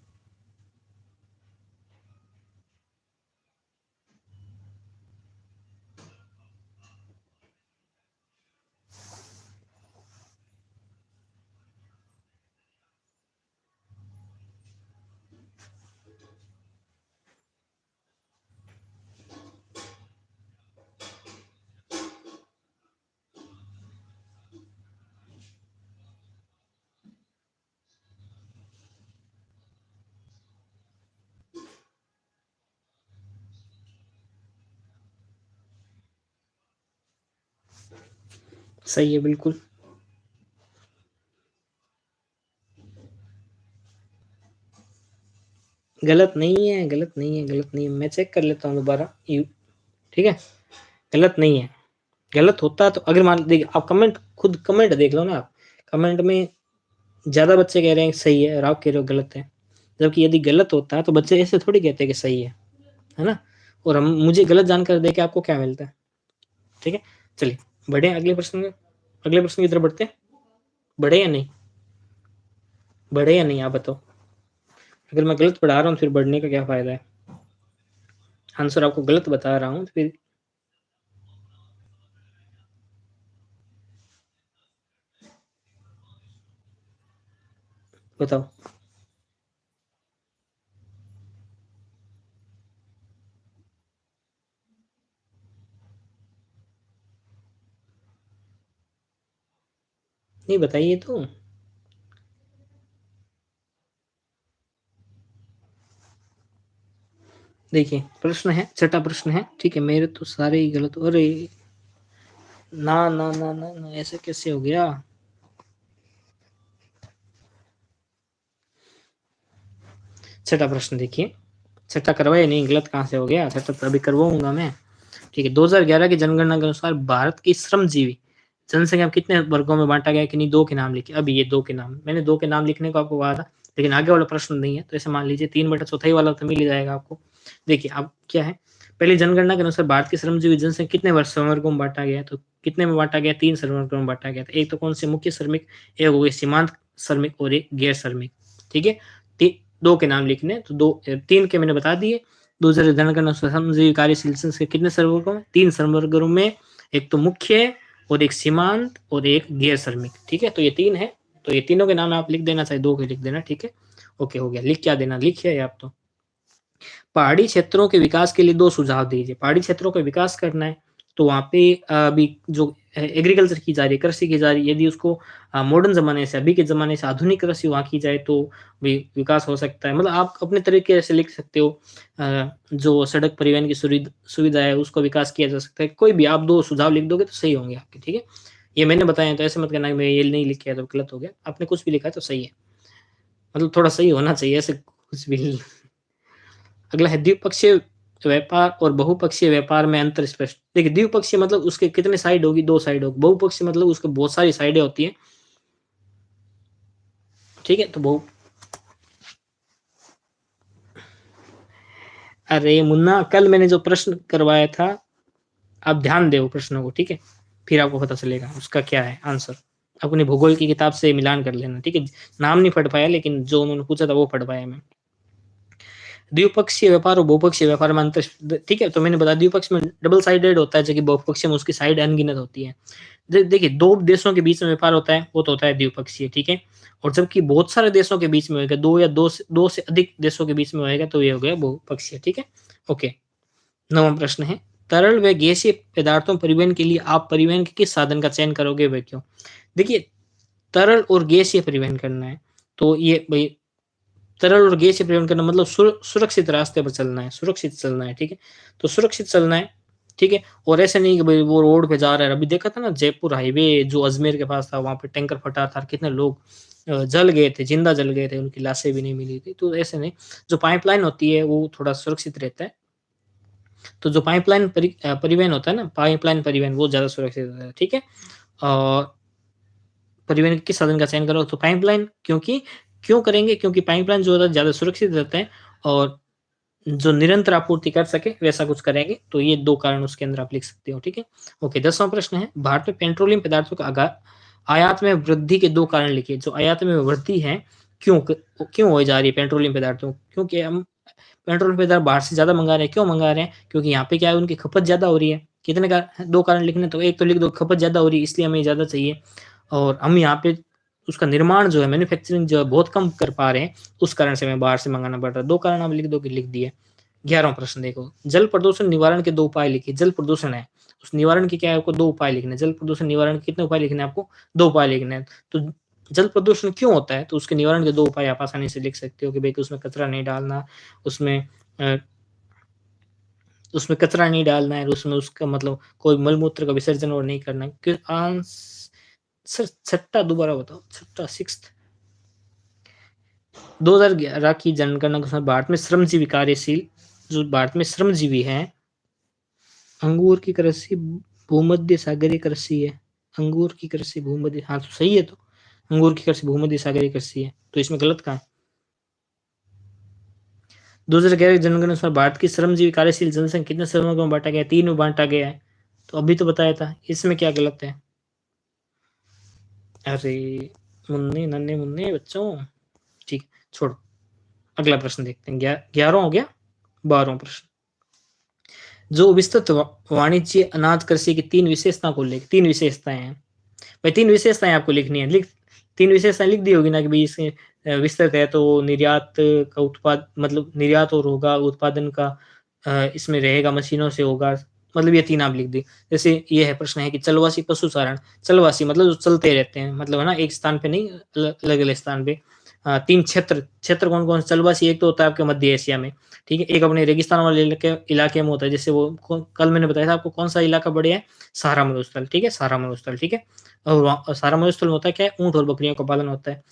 सही है, बिल्कुल। गलत नहीं है, गलत नहीं है, गलत नहीं है। मैं चेक कर लेता हूँ दोबारा यू, ठीक है, गलत नहीं है। गलत होता तो अगर मान देखिए आप कमेंट खुद कमेंट देख लो ना आप, कमेंट में ज़्यादा बच्चे कह रहे हैं सही है और आप कह रहे हो गलत है। जबकि यदि गलत होता तो बच्चे ऐसे थोड़ी कहते हैं कि सही है ना? और हम मुझे गलत जानकारी देके आपको क्या मिलता है? ठीक है? चलिए बढ़े अगले प्रश्न में, अगले प्रश्न की तरफ बढ़ते हैं। बढ़े या नहीं? बढ़े या नहीं आप बताओ? अगर मैं गलत पढ़ा रहा हूँ फिर बढ़ने का क्या फ़ायदा है? आंसर आपको गलत बता रहा हूँ तो फिर बताओ। नहीं बताइए तो। देखिए प्रश्न है, छठा प्रश्न है, ठीक है? मेरे तो सारे ही गलत। अरे ना ना ना ना ना, ऐसे कैसे हो गया? छठा प्रश्न देखिए, छठा करवाया नहीं, गलत कहाँ से हो गया? छठा तो अभी करवाऊंगा मैं। ठीक है, 2011 की जनगणना के अनुसार भारत की श्रमजीवी जनसंख्या कितने वर्गों में बांटा गया कि नहीं? दो के नाम लिखे। अभी ये दो के नाम, मैंने दो के नाम लिखने को आपको कहा था, लेकिन आगे वाला प्रश्न नहीं है, तो ऐसे मान लीजिए 3/4 वाला तो मिल ही जाएगा आपको। देखिए अब क्या है, पहली जनगणना के अनुसार भारत की श्रमजीवी जनसंख्या कितने वर्ष संवर्गों में बांटा गया है? तो कितने में बांटा गया? 3 संवर्गों में बांटा गया था। एक तो कौन से? मुख्य श्रमिक, एक हो गए सीमांत श्रमिक और एक गैर श्रमिक। ठीक है, दो के नाम लिखने, तो दो तीन के मैंने बता दिए। दूसरे जनगणना श्रमजीवी कार्यशील संख्या कितने संवर्गों में? 3 संवर्गों में, एक तो मुख्य और एक सीमांत और एक गैर श्रमिक। ठीक है, तो ये 3 है, तो ये तीनों के नाम आप लिख देना, चाहे 2 के लिख देना। ठीक है, ओके हो गया। लिख क्या देना? लिखिए आप तो। पहाड़ी क्षेत्रों के विकास के लिए 2 सुझाव दीजिए। पहाड़ी क्षेत्रों का विकास करना है तो वहाँ पे अभी जो एग्रीकल्चर की जा रही है, कृषि की जा रही है, यदि उसको मॉडर्न ज़माने से, अभी के ज़माने से आधुनिक कृषि वहाँ की जाए तो विकास हो सकता है। मतलब आप अपने तरीके से लिख सकते हो। जो सड़क परिवहन की सुविधा है उसको विकास किया जा सकता है। कोई भी आप 2 सुझाव लिख दोगे तो सही होंगे आपके। ठीक है, ये मैंने बताया तो ऐसे मत कहना कि मैं ये नहीं लिख के आया तो गलत हो गया। आपने कुछ भी लिखा है तो सही है, मतलब थोड़ा सही होना चाहिए, ऐसे कुछ भी। अगला है द्विपक्षीय व्यापार और बहुपक्षीय व्यापार में अंतर स्पष्ट। देखिए द्विपक्षीय मतलब उसके कितने साइड होगी? 2 साइड होगी। बहुपक्षीय मतलब उसके बहुत सारी साइडें होती हैं। ठीक है, तो बहु अरे मुन्ना, कल मैंने जो प्रश्न करवाया था, आप ध्यान दो प्रश्नों को, ठीक है? फिर आपको पता चलेगा उसका क्या है आंसर। अपनी भूगोल की किताब से मिलान कर लेना, ठीक है? नाम नहीं पढ़ पाया, लेकिन जो उन्होंने पूछा था वो पढ़ पाया मैं। द्विपक्षीय व्यापार और बहुपक्षीय व्यापार में अंतर, ठीक है? तो मैंने बताया द्विपक्षीय में डबल साइडेड होता है, जबकि बहुपक्षीय में उसकी साइड अनगिनत होती है। देखिए 2 देशों के बीच में व्यापार होता है वो तो होता है द्विपक्षीय, ठीक है? और जबकि बहुत सारे देशों के बीच में होएगा, 2 या 2 से अधिक देशों के बीच में होएगा तो ये हो गया बहुपक्षीय। ठीक है, ओके। 9वां प्रश्न है, तरल व गैसीय पदार्थों परिवहन के लिए आप परिवहन के किस साधन का चयन करोगे, वह क्यों? देखिए तरल और गैसीय परिवहन करना है तो ये भई तरल और गैसीय परिवहन करना मतलब सुरक्षित रास्ते पर चलना है, सुरक्षित चलना है। ठीक है, तो सुरक्षित चलना है। ठीक है, और ऐसा नहीं कि भाई वो रोड पे जा रहा है। अभी देखा था ना जयपुर हाईवे जो अजमेर के पास था, वहां पे टैंकर फटा था, कितने लोग जल गए थे, जिंदा जल गए थे, उनकी लाशें भी नहीं मिली थी। तो ऐसे नहीं, जो पाइपलाइन होती है वो थोड़ा सुरक्षित रहता है। तो जो पाइपलाइन परिवहन होता है ना, पाइपलाइन परिवहन वो ज्यादा सुरक्षित रहता है। ठीक है, और परिवहन के किस साधन का चयन करो तो पाइपलाइन, क्योंकि क्यों करेंगे? क्योंकि पाइपलाइन जो होता है ज़्यादा सुरक्षित रहता है और जो निरंतर आपूर्ति कर सके वैसा कुछ करेंगे। तो ये 2 कारण उसके अंदर आप लिख सकते हो। ठीक है, ओके। 10वां प्रश्न है, भारत में पेट्रोलियम पदार्थों का आयात में वृद्धि के 2 कारण लिखिए। जो आयात में वृद्धि है क्यों हो जा रही है पेट्रोलियम पदार्थों? क्योंकि हम पेट्रोलियम पदार्थ बाहर से ज़्यादा मंगा रहे हैं। क्यों मंगा रहे हैं? क्योंकि यहाँ पे क्या है, उनकी खपत ज़्यादा हो रही है। कितने का 2 कारण लिखने, तो एक तो लिख दो खपत ज़्यादा हो रही है इसलिए हमें ज़्यादा चाहिए, और हम यहाँ पे उसका निर्माण जो है, मैन्युफैक्चरिंग जो है बहुत कम कर पा रहे हैं, उस कारण से हमें बाहर से मंगाना पड़ रहा है। 2 कारण आप लिख दो कि लिख दिए। 11वां प्रश्न देखो, जल प्रदूषण निवारण के 2 उपाय लिखिए। जल प्रदूषण है, उस निवारण के क्या है, आपको 2 उपाय लिखने हैं। जल प्रदूषण निवारण के कितने उपाय लिखने हैं आपको? 2 उपाय लिखने हैं। तो जल प्रदूषण क्यों होता है? तो उसके निवारण के 2 उपाय आप आसानी से लिख सकते हो कि भई उसमें कचरा नहीं डालना, उसमें अ, उसमें कचरा नहीं डालना है, उसमें उसका मतलब कोई मल-मूत्र का विसर्जन और नहीं करना है। सर छठा दोबारा बताओ, छठा 6th 2011 की जनगणना के अनुसार भारत में श्रमजीवी कार्यशील, जो भारत में श्रमजीवी हैं, अंगूर की कृषि भूमध्य सागरीय कृषि है। अंगूर की कृषि भूमध्य, हाँ तो सही है, तो अंगूर की कृषि भूमध्य सागरीय कृषि है, तो इसमें गलत कहाँ है? 2011 की जनगणना के अनुसार भारत की श्रमजीवी कार्यशील जनसंख्या कितने समूहों में बांटा गया है? 3 में बांटा गया है, तो अभी तो बताया था, इसमें क्या गलत है? अरे मुन्ने नन्हे मुन्ने बच्चों, ठीक, छोड़ो, अगला प्रश्न देखते हैं। 11 हो गया, 12वां प्रश्न। जो विस्तृत वाणिज्य अनाज कृषि की 3 विशेषता को लेकर, 3 विशेषताएं हैं भाई, 3 विशेषताएं आपको लिखनी है, लिख 3 विशेषताएं लिख दी होगी ना कि भाई इसके विस्तृत है तो निर्यात का उत्पाद, मतलब निर्यात और होगा, उत्पादन का इसमें रहेगा, मशीनों से होगा, मतलब ये 3 आप लिख दी। जैसे ये है, प्रश्न है कि चलवासी पशुचारण, चलवासी मतलब जो चलते रहते हैं, मतलब है ना, एक स्थान पे नहीं, अलग अलग स्थान पे। 3 क्षेत्र, क्षेत्र कौन कौन से चलवासी? एक तो होता है आपके मध्य एशिया में, ठीक है, एक अपने रेगिस्तान वाले इलाके में होता है, जैसे वो कल मैंने बताया था आपको कौन सा इलाका बढ़िया है, सहारा मरुस्थल, ठीक है, सहारा मरुस्थल, ठीक है। और सहारा मरुस्थल में होता है क्या है, ऊंट और बकरियों का पालन होता है।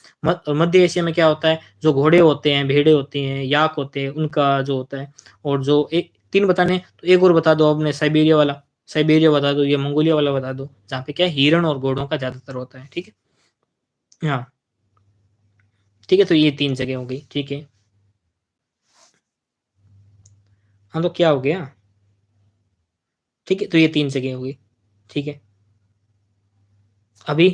मध्य एशिया में क्या होता है, जो घोड़े होते हैं, भेड़े होती हैं, याक होते हैं, उनका जो होता है। और जो एक 3 बताने, तो एक और बता दो आपने, साइबेरिया वाला, साइबेरिया बता दो, या मंगोलिया वाला बता दो, जहाँ पे क्या है, हिरण और घोड़ों का ज्यादातर होता है, ठीक है। हाँ ठीक है, तो ये 3 जगह हो गई, ठीक है। हाँ तो क्या हो गया, ठीक है, तो ये 3 जगह हो गई, ठीक है। अभी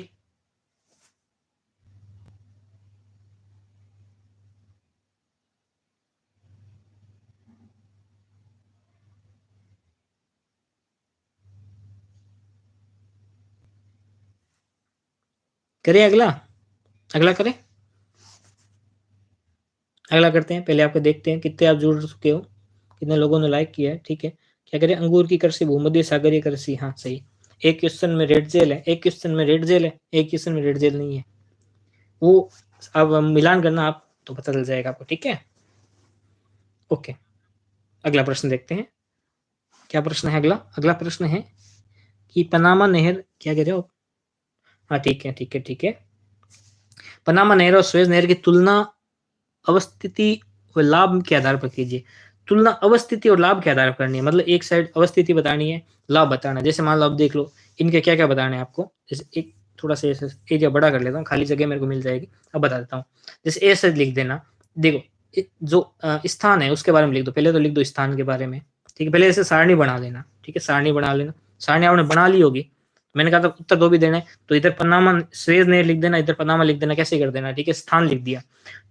करें अगला, अगला करें, अगला करते हैं। पहले आपको देखते हैं कितने आप जुड़ चुके हो, कितने लोगों ने लाइक किया है, ठीक है। क्या करें, अंगूर की कृषि भूमध्य सागरीय कृषि, हाँ सही। एक क्वेश्चन में रेड जेल है, एक क्वेश्चन में रेड जेल है, एक क्वेश्चन में रेड जेल नहीं है, वो अब मिलान करना आप तो पता चल जाएगा आपको, ठीक है। ओके, अगला प्रश्न देखते हैं। क्या प्रश्न है अगला? अगला प्रश्न है कि पनामा नहर, क्या कह रहे हो? हाँ ठीक है, ठीक है, ठीक है। पनामा नहर और सुएज नहर की तुलना अवस्थिति व लाभ के आधार पर कीजिए। तुलना अवस्थिति और लाभ के आधार पर करनी है, मतलब एक साइड अवस्थिति बतानी है, लाभ बताना है। जैसे मान लो आप देख लो, इनके क्या क्या बताना है आपको। जैसे एक थोड़ा सा एरिया बड़ा कर लेता हूँ, खाली जगह मेरे को मिल जाएगी, अब बता देता हूँ। जैसे ए से लिख देना, देखो जो स्थान है उसके बारे में लिख दो, पहले तो लिख दो स्थान के बारे में, ठीक है। पहले ऐसे सारणी बना लेना, ठीक है, सारणी बना लेना। सारणी आपने बना ली होगी, मैंने कहा था उत्तर 2 भी देना है, तो इधर पनामा स्वेज नहर लिख देना, इधर पनामा लिख देना, कैसे कर देना, ठीक है, स्थान लिख दिया।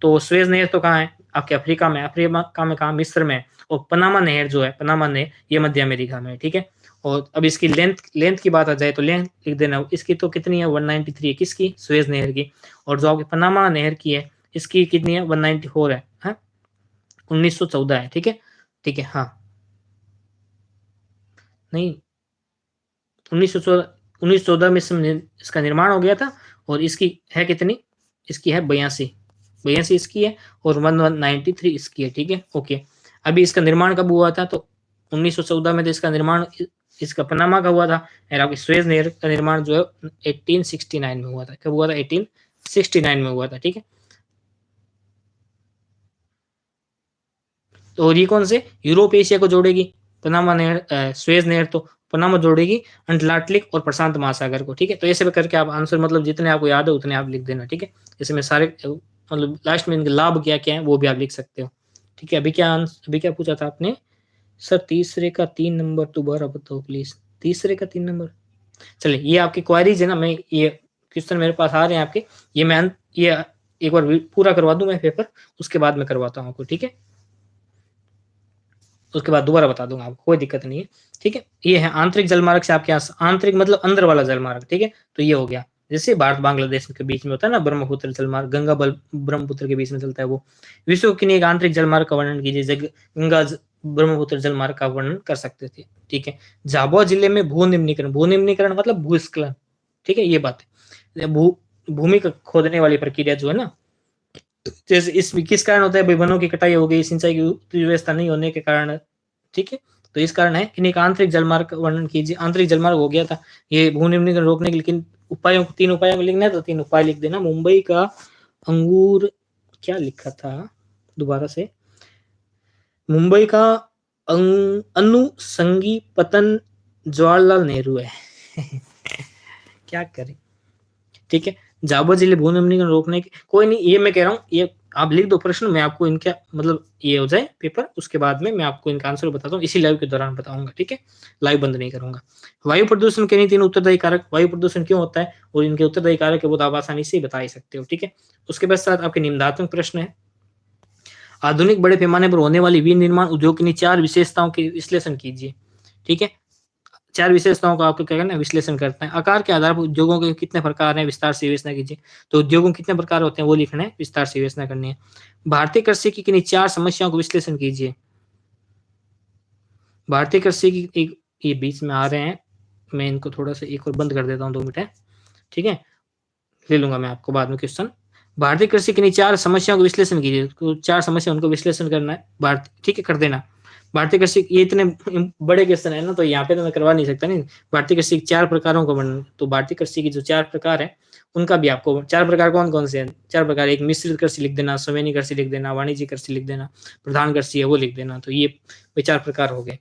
तो स्वेज नहर तो कहाँ है आपके, अफ्रीका में, अफ्रीका में कहाँ, मिस्र में। और पनामा नहर जो है, पनामा नहर ये मध्य अमेरिका में है, ठीक है। और अब इसकी लेंथ, लेंथ की बात आ जाए तो लेंथ लिख देना, इसकी तो कितनी है 193 है, किसकी, स्वेज नहर की। और जो आपकी पनामा नहर की है, इसकी कितनी है 194 है, हाँ? 1914 है, ठीक है, ठीक है, हाँ नहीं, 1914 में इसका निर्माण हो गया था। और इसकी है कितनी, इसकी है 82, 82 इसकी है, और 193 इसकी है, ठीक है, ओके। अभी इसका निर्माण कब हुआ था, तो 1914 में तो इसका निर्माण, इसका पनामा का हुआ था। और आपकी स्वेज नहर का निर्माण जो है 1869 में हुआ था। कब हुआ था, 1869 में हुआ था, ठीक है। तो और ये कौन से, यूरोप एशिया को जोड़ेगी पनामा नहर, स्वेज नहर तो पनामा जोड़ेगी अंटार्कटिक और प्रशांत महासागर को, ठीक है। तो ऐसे करके आप आंसर, मतलब जितने आपको याद है उतने आप लिख देना, ठीक है। जैसे मैं सारे, मतलब लास्ट में इनके लाभ क्या क्या है वो भी आप लिख सकते हो, ठीक है। अभी क्या पूछा था आपने सर, तीसरे का 3 नंबर दोबारा बताओ प्लीज, तीसरे का 3 नंबर। चलिए, ये आपकी क्वारीज है ना, मैं ये क्वेश्चन मेरे पास आ रहे हैं आपके, ये मैं ये एक बार पूरा करवा दूं मैं पेपर, उसके बाद मैं करवाता हूँ आपको, ठीक है। उसके बाद दोबारा बता दूंगा आपको, कोई दिक्कत नहीं है, ठीक है। ये है आंतरिक जलमार्ग से आपके यहाँ, आंतरिक मतलब अंदर वाला जलमार्ग, ठीक है। तो ये हो गया, जैसे भारत बांग्लादेश के बीच में होता है ना ब्रह्मपुत्र जलमार्ग, गंगा ब्रह्मपुत्र के बीच में चलता है वो। विश्व के एक आंतरिक जलमार्ग का वर्णन कीजिए, गंगा ब्रह्मपुत्र जलमार्ग का वर्णन कर सकते थे, ठीक है। झाबुआ जिले में भू निम्नीकरण मतलब भूस्खलन, ठीक है, ये बात है। भूमि को खोदने वाली प्रक्रिया जो है ना, जैसे इस किस कारण होता है भाई, वनों की कटाई हो गई, सिंचाई की व्यवस्था नहीं होने के कारण, ठीक है। तो इस कारण है कि एक आंतरिक जलमार्ग का वर्णन कीजिए। आंतरिक जलमार्ग हो गया था, ये भू निम्नीकरण रोकने के लिए किन उपायों, 3 उपायों को लिखना है तो 3 उपाय लिख देना। मुंबई का अंगूर क्या लिखा था दोबारा से, मुंबई का अनुसंगी पतन जवाहरलाल नेहरू है। क्या करें, ठीक है। जाबा जिले भून अमलीकरण रोकने की, कोई नहीं, ये मैं कह रहा हूँ, ये आप लिख दो प्रश्न, मैं आपको इनका मतलब ये हो जाए पेपर, उसके बाद में मैं आपको इनका आंसर बताता हूँ, इसी लाइव के दौरान बताऊंगा, ठीक है, लाइव बंद नहीं करूंगा। वायु प्रदूषण के नहीं 3 उत्तरदायी कारक, वायु प्रदूषण क्यों होता है और इनके उत्तरदायी कारक है वो आप आसानी से बता ही सकते हो, ठीक है। उसके बाद साथ आपके निम्नात्मक प्रश्न है, आधुनिक बड़े पैमाने पर होने वाली विनिर्माण उद्योग की 4 विशेषताओं के विश्लेषण कीजिए, ठीक है। 4 विशेषताओं का आपको क्या करना है, विश्लेषण करना है। आकार के आधार पर उद्योगों के कितने प्रकार हैं, विस्तार से विवेचना कीजिए। तो उद्योगों के कितने प्रकार होते हैं वो लिखना है, विस्तार से विवेचना करनी है। भारतीय कृषि की किन्हीं 4 समस्याओं को विश्लेषण कीजिए। भारतीय कृषि की एक, ये बीच में आ रहे हैं, मैं इनको थोड़ा सा एक और बंद कर देता हूँ, 2 मिनट है, ठीक है, ले लूंगा मैं आपको बाद में क्वेश्चन। भारतीय कृषि की 4 समस्याओं को विश्लेषण कीजिए, तो 4 समस्या उनको विश्लेषण करना है भारत, ठीक है, कर देना। भारतीय कृषि, ये इतने बड़े क्वेश्चन है ना, तो यहाँ पे तो मैं करवा नहीं सकता नहीं। भारतीय कृषि के 4 प्रकारों को वर्णन, तो भारतीय कृषि की जो 4 प्रकार है उनका भी आपको, 4 प्रकार कौन कौन से हैं, 4 प्रकार, एक मिश्रित कृषि लिख देना, संवैनी कृषि लिख देना, वाणिज्यिक कृषि लिख देना, प्रधान कृषि है वो लिख देना, तो ये 4 प्रकार हो गए,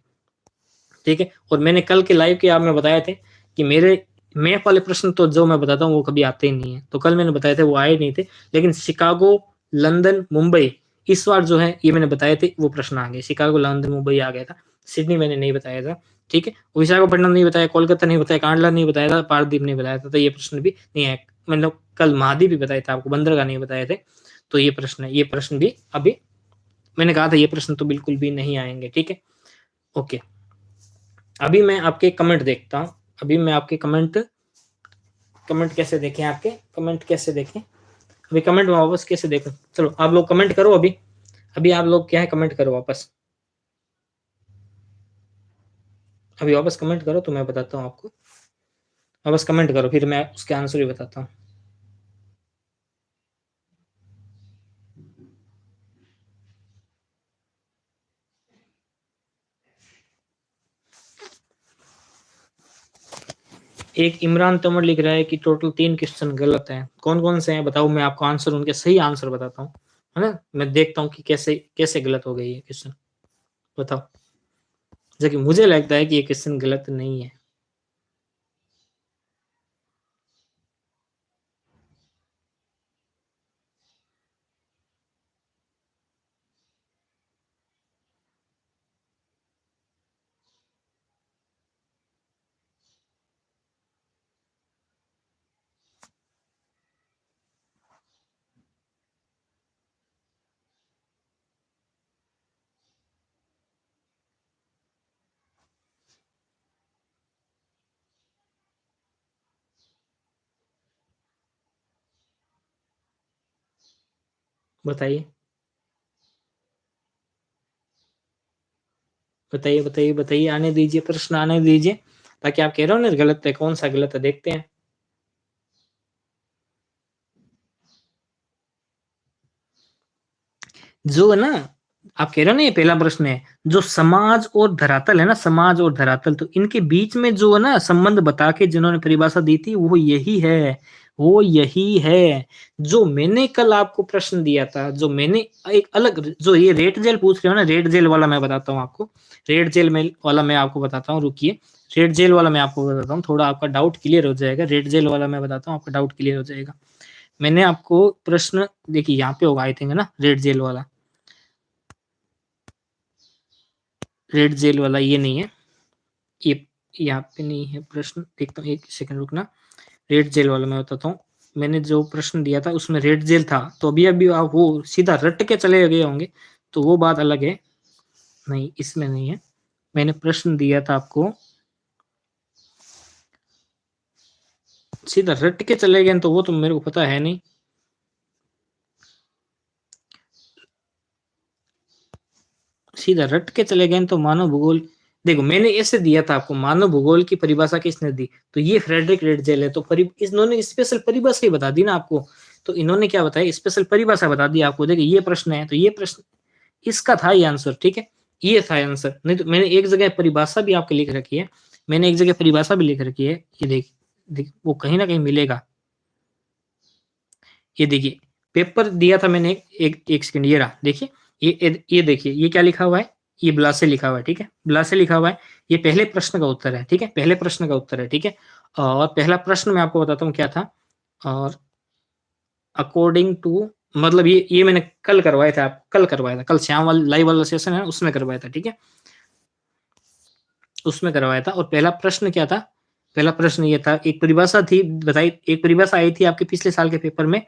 ठीक है। और मैंने कल के लाइव के आप में बताए थे कि मेरे मैप वाले प्रश्न तो जो मैं बताता हूँ वो कभी आते ही नहीं है, तो कल मैंने बताए थे वो आए नहीं थे, लेकिन शिकागो, लंदन, मुंबई इस बार जो है ये मैंने बताए थे वो प्रश्न आ गए, शिकागो, लंदन, मुंबई आ गया था, सिडनी मैंने नहीं बताया था, ठीक है, विशाखापट्टनम नहीं बताया, कोलकाता नहीं बताया, कांडला नहीं बताया था, पारदीप नहीं बताया था, तो ये प्रश्न भी नहीं है, मतलब कल महाद्वीप भी बताया था आपको, बंदरगाह नहीं बताए थे, तो ये प्रश्न है, ये प्रश्न भी अभी मैंने कहा था ये प्रश्न तो बिल्कुल भी नहीं आएंगे, ठीक है, ओके। अभी मैं आपके कमेंट देखता हूँ, अभी मैं आपके कमेंट कैसे देखें, आपके कमेंट कैसे देखें, अभी कमेंट में वापस कैसे देखो, चलो आप लोग कमेंट करो, अभी आप लोग क्या है, कमेंट करो वापस, अभी वापस कमेंट करो तो मैं बताता हूँ आपको, वापस कमेंट करो फिर मैं उसके आंसर भी बताता हूँ। एक इमरान तमर लिख रहा है कि टोटल 3 क्वेश्चन गलत हैं, कौन कौन से हैं बताओ, मैं आपको आंसर, उनके सही आंसर बताता हूँ, है ना, मैं देखता हूँ कि कैसे कैसे गलत हो गई ये क्वेश्चन, बताओ, जबकि मुझे लगता है कि ये क्वेश्चन गलत नहीं है। बताइए बताइए बताइए बताइए, आने दीजिए, प्रश्न आने दीजिए, ताकि आप कह रहे हो ना गलत है, कौन सा गलत है देखते हैं। जो है ना, आप कह रहे हो ना ये पहला प्रश्न है, जो समाज और धरातल है ना, समाज और धरातल, तो इनके बीच में जो है ना संबंध बता के जिन्होंने परिभाषा दी थी वो यही है, वो यही है। जो मैंने कल आपको प्रश्न दिया था, जो मैंने एक अलग, जो ये रेड जेल पूछ रहे हो ना, रेड जेल वाला मैं बताता हूँ आपको, रेड जेल में वाला मैं आपको बताता हूँ, रुकिए, रेड जेल वाला मैं आपको बताता हूँ, थोड़ा आपका डाउट क्लियर हो जाएगा, रेड जेल वाला मैं बताता हूँ, आपका डाउट क्लियर हो जाएगा। मैंने आपको प्रश्न, देखिए यहाँ पे होगा आई थिंक, है ना, रेड जेल वाला, रेड जेल वाला ये नहीं है, ये यहाँ पे नहीं है प्रश्न, देखता हूँ, एक सेकंड रुकना, रेड जेल वाला मैं बताता हूँ। मैंने जो प्रश्न दिया था उसमें रेड जेल था, तो अभी अभी आप वो सीधा रट के चले गए होंगे, तो वो बात अलग है, नहीं इसमें नहीं है, मैंने प्रश्न दिया था आपको, सीधा रट के चले गए तो वो तो मेरे को पता है नहीं, सीधा रट के चले गए तो मानव भूगोल, देखो मैंने ऐसे दिया था आपको, मानव भूगोल की परिभाषा किसने दी, तो ये फ्रेडरिक रेडजेल है, तो इन्होंने स्पेशल परिभाषा ही बता दी ना आपको, तो इन्होंने क्या बताया, स्पेशल परिभाषा बता दी आपको, देखिए ये प्रश्न है, तो ये प्रश्न इसका था ये आंसर, ठीक है, ये था आंसर, नहीं तो मैंने एक जगह परिभाषा भी आपको लिख रखी है, मैंने एक जगह परिभाषा भी लिख रखी है, ये देख वो कहीं ना कहीं मिलेगा, ये देखिए, पेपर दिया था मैंने एक सेकंड, ये रहा देखिए, ये देखिए, ये क्या लिखा हुआ है, ये ब्ला से लिखा हुआ है, ठीक है, ब्ला से लिखा हुआ है, ये पहले प्रश्न का उत्तर है, ठीक है, पहले प्रश्न का उत्तर है, ठीक है। और पहला प्रश्न मैं आपको बताता हूँ क्या था। और अकॉर्डिंग टू, मतलब ये मैंने कल करवाया था, कल करवाया था, कल श्याम वाला लाइव वाला सेशन है उसमें करवाया था, ठीक है, उसमें करवाया था। और पहला प्रश्न क्या था, पहला प्रश्न ये था, एक परिभाषा थी बताई, एक परिभाषा आई थी आपके पिछले साल के पेपर में,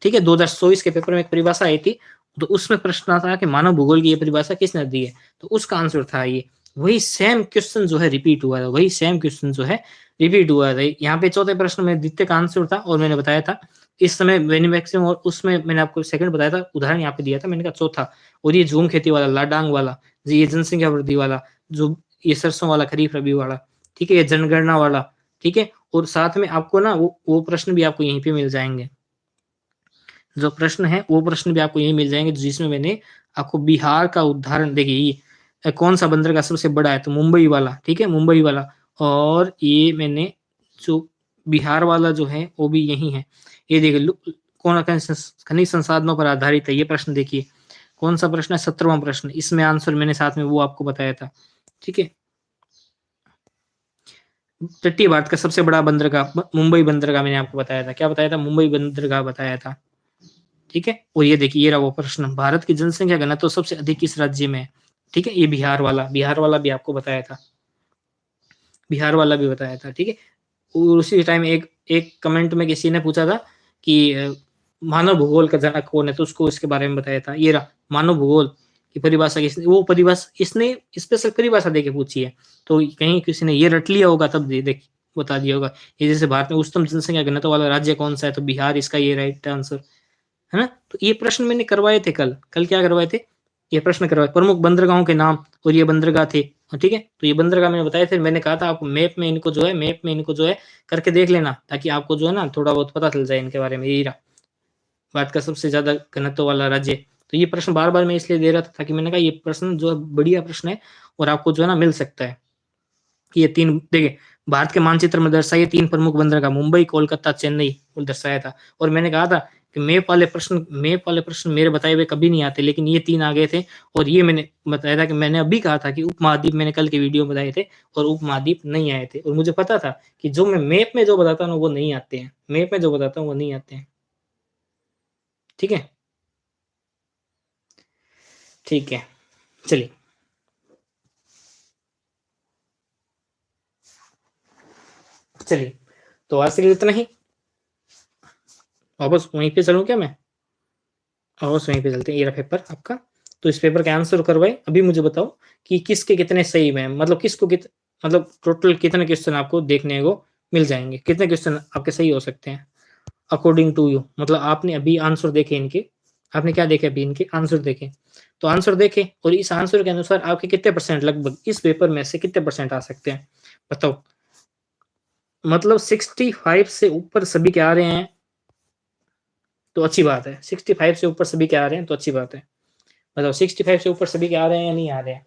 ठीक है, 2024 के पेपर में एक परिभाषा आई थी, तो उसमें प्रश्न था कि मानव भूगोल की ये परिभाषा किसने दी है, तो उसका आंसर था ये, वही सेम क्वेश्चन जो है रिपीट हुआ था, वही सेम क्वेश्चन जो है रिपीट हुआ था। यहाँ पे चौथे प्रश्न में द्वितीय का आंसर था, और मैंने बताया था इस समय मैन्युफैक्चरिंग, और उसमें मैंने आपको सेकंड बताया था, उदाहरण यहाँ पे दिया था, मैंने कहा चौथा। और ये झूम खेती वाला, लाडांग वाला, ये जनसंख्या वृद्धि वाला, जो ये सरसों वाला खरीफ रबी वाला, ठीक है, ये जनगणना वाला, ठीक है। और साथ में आपको ना वो प्रश्न भी आपको यहीं पे मिल जाएंगे, जो प्रश्न है वो प्रश्न भी आपको यही मिल जाएंगे, जिसमें मैंने आपको बिहार का उदाहरण, देखिए ये कौन सा बंदरगाह सबसे बड़ा है, तो मुंबई वाला, ठीक है, मुंबई वाला। और ये मैंने जो बिहार वाला जो है वो भी यही है, ये देखिए, कौन खनिज संसाधनों पर आधारित है, ये प्रश्न देखिए, कौन सा प्रश्न है, 17वां प्रश्न, इसमें आंसर मैंने साथ में वो आपको बताया था, ठीक है। तटीय भारत का सबसे बड़ा बंदरगाह मुंबई बंदरगाह मैंने आपको बताया था, क्या बताया था, मुंबई बंदरगाह बताया था, ठीक है। और ये देखिए, ये रहा वो प्रश्न, भारत की जनसंख्या घनत्व तो सबसे अधिक किस राज्य में है, ठीक है, ये बिहार वाला भी आपको बताया था, बिहार वाला भी बताया था, ठीक है। और उसी टाइम एक एक कमेंट में किसी ने पूछा था कि मानव भूगोल का जनक कौन है, तो उसको इसके बारे में बताया था, ये रहा मानव भूगोल की परिभाषा किसने, वो परिभाषा इसने स्पेशल परिभाषा देके पूछी है, तो कहीं किसी ने ये रट लिया होगा, तब देख बता दिया होगा। ये जैसे भारत में उच्चतम जनसंख्या घनत्व वाला राज्य कौन सा है, तो बिहार इसका ये राइट आंसर है ना। तो ये प्रश्न मैंने करवाए थे कल, कल क्या करवाए थे, ये प्रश्न करवाए, प्रमुख बंदरगाहों के नाम, और ये बंदरगाह थे, ठीक है। तो ये बंदरगाह मैंने बताए थे, मैंने कहा था आपको मैप में इनको जो है, मैप में इनको जो है करके देख लेना, ताकि आपको जो है ना थोड़ा बहुत पता चल जाए इनके बारे में। यही रहा भारत का सबसे ज्यादा घनत्व वाला राज्य। तो ये प्रश्न बार बार मैं इसलिए दे रहा था, ताकि मैंने कहा ये प्रश्न जो है बढ़िया प्रश्न है, और आपको जो है ना मिल सकता है। ये तीन देखिए, भारत के मानचित्र में दर्शाइए तीन प्रमुख बंदरगाह, मुंबई, कोलकाता, चेन्नई, को दर्शाया था। और मैंने कहा था कि मैप वाले प्रश्न मेरे बताए हुए कभी नहीं आते, लेकिन ये तीन आ गए थे। और ये मैंने बताया था कि मैंने अभी कहा था कि उपमहाद्वीप मैंने कल के वीडियो में बताए थे, और उपमहाद्वीप नहीं आए थे। और मुझे पता था कि जो मैं मैप में जो बताता हूँ वो नहीं आते हैं, मैप में जो बताता हूँ वो नहीं आते हैं, ठीक है, ठीक है, चलिए, चलिए, तो आज के लिए इतना ही। वापस वहीं पे चलूँ क्या मैं, और वहीं पे चलते हैं, ये रहा पेपर आपका। तो इस पेपर के आंसर करवाए, अभी मुझे बताओ कि किसके कितने सही में, मतलब किसको मतलब टोटल कितने क्वेश्चन आपको देखने को मिल जाएंगे, कितने क्वेश्चन आपके सही हो सकते हैं अकॉर्डिंग टू यू। मतलब आपने अभी आंसर देखे इनके, आपने क्या देखे अभी इनके आंसर देखे, तो आंसर देखे, और इस आंसर के अनुसार आपके कितने परसेंट लगभग इस पेपर में से कितने परसेंट आ सकते हैं, बताओ। मतलब 65 से ऊपर सभी के आ रहे हैं, तो अच्छी बात है, 65 से ऊपर सभी के आ रहे हैं तो अच्छी बात है। मतलब 65 से ऊपर सभी के आ रहे हैं या नहीं आ रहे हैं,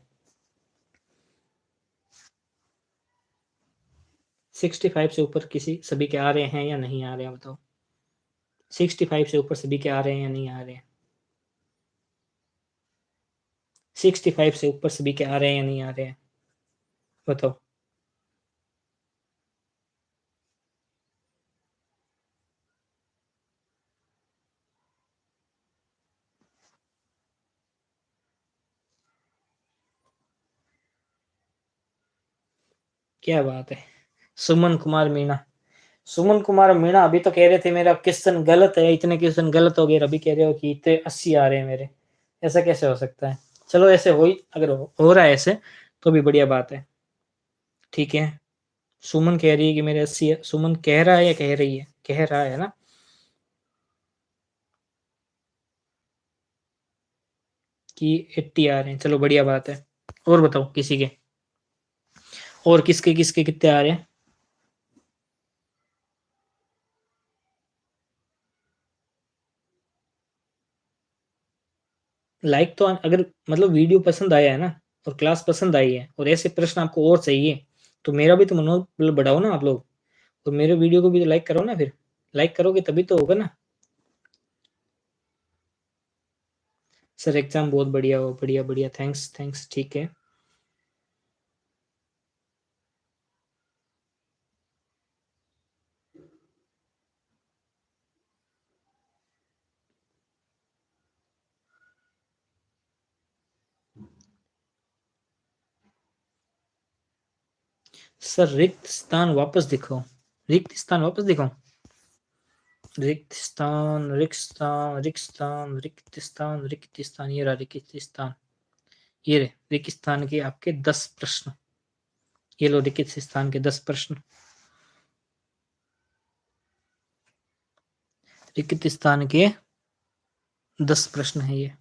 65 से ऊपर किसी सभी के आ रहे हैं या नहीं आ रहे हैं, बताओ। 65 से ऊपर सभी के आ रहे हैं या नहीं आ रहे हैं, 65 से ऊपर सभी के आ रहे हैं या नहीं आ रहे हैं, बताओ। क्या बात है, सुमन कुमार मीणा, सुमन कुमार मीणा अभी तो कह रहे थे मेरा क्वेश्चन गलत है, इतने क्वेश्चन गलत हो गए, अभी कह रहे हो कि इतने 80 आ रहे हैं मेरे, ऐसा कैसे हो सकता है। चलो ऐसे हो ही, अगर हो रहा है ऐसे तो भी बढ़िया बात है, ठीक है। सुमन कह रही है कि मेरे 80 है, सुमन कह रहा है या कह रही है, कह रहा है ना, कि 80 आ रहे हैं, चलो बढ़िया बात है। और बताओ किसी के, और किसके किसके कितने आ रहे हैं। लाइक तो अगर मतलब वीडियो पसंद आया है ना, और क्लास पसंद आई है, और ऐसे प्रश्न आपको और चाहिए, तो मेरा भी तो मनोबल बढ़ाओ ना आप लोग, और मेरे वीडियो को भी तो लाइक करो ना, फिर लाइक करोगे तभी तो होगा ना। सर एग्जाम बहुत बढ़िया हो, बढ़िया बढ़िया, थैंक्स थैंक्स, ठीक है। सर रिक्त स्थान वापस दिखाओ, रिक्त स्थान वापस दिखाओ, रिक्त स्थान रिक्त स्थान रिक्त स्थान रिक्त स्थान रिक्त स्थान, ये रहा रिक्त स्थान, ये रहे रिक्त स्थान के आपके 10 प्रश्न, ये लो रिक्त स्थान के 10 प्रश्न, रिक्त स्थान के 10 प्रश्न है ये।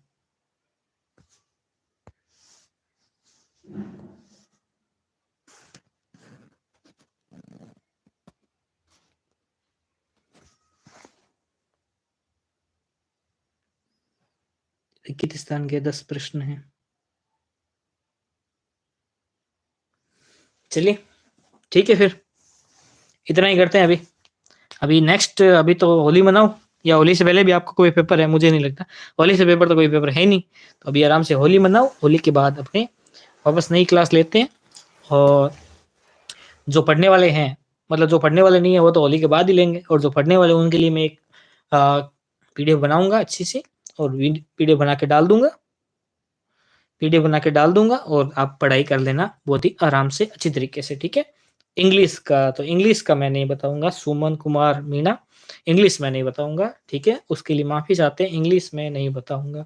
रिक्त स्थान के 10 प्रश्न हैं। चलिए ठीक है, फिर इतना ही करते हैं अभी। अभी नेक्स्ट, अभी तो होली मनाओ, या होली से पहले भी आपको कोई पेपर है, मुझे नहीं लगता। होली से पेपर तो कोई पेपर है नहीं, तो अभी आराम से होली मनाओ, होली के बाद अपने वापस नई क्लास लेते हैं। और जो पढ़ने वाले हैं, मतलब जो पढ़ने वाले नहीं है वो तो होली के बाद ही लेंगे, और जो पढ़ने वाले उनके लिए मैं एक पीडीएफ बनाऊंगा अच्छी सी, और पीडीएफ बना के डाल दूंगा, पीडीएफ बना के डाल दूंगा, और आप पढ़ाई कर लेना बहुत ही आराम से अच्छी तरीके से, ठीक है। इंग्लिश का तो इंग्लिश का मैं नहीं बताऊंगा, सुमन कुमार मीणा, इंग्लिश में नहीं बताऊंगा, ठीक है। उसके लिए माफी चाहते हैं, इंग्लिश में नहीं बताऊंगा,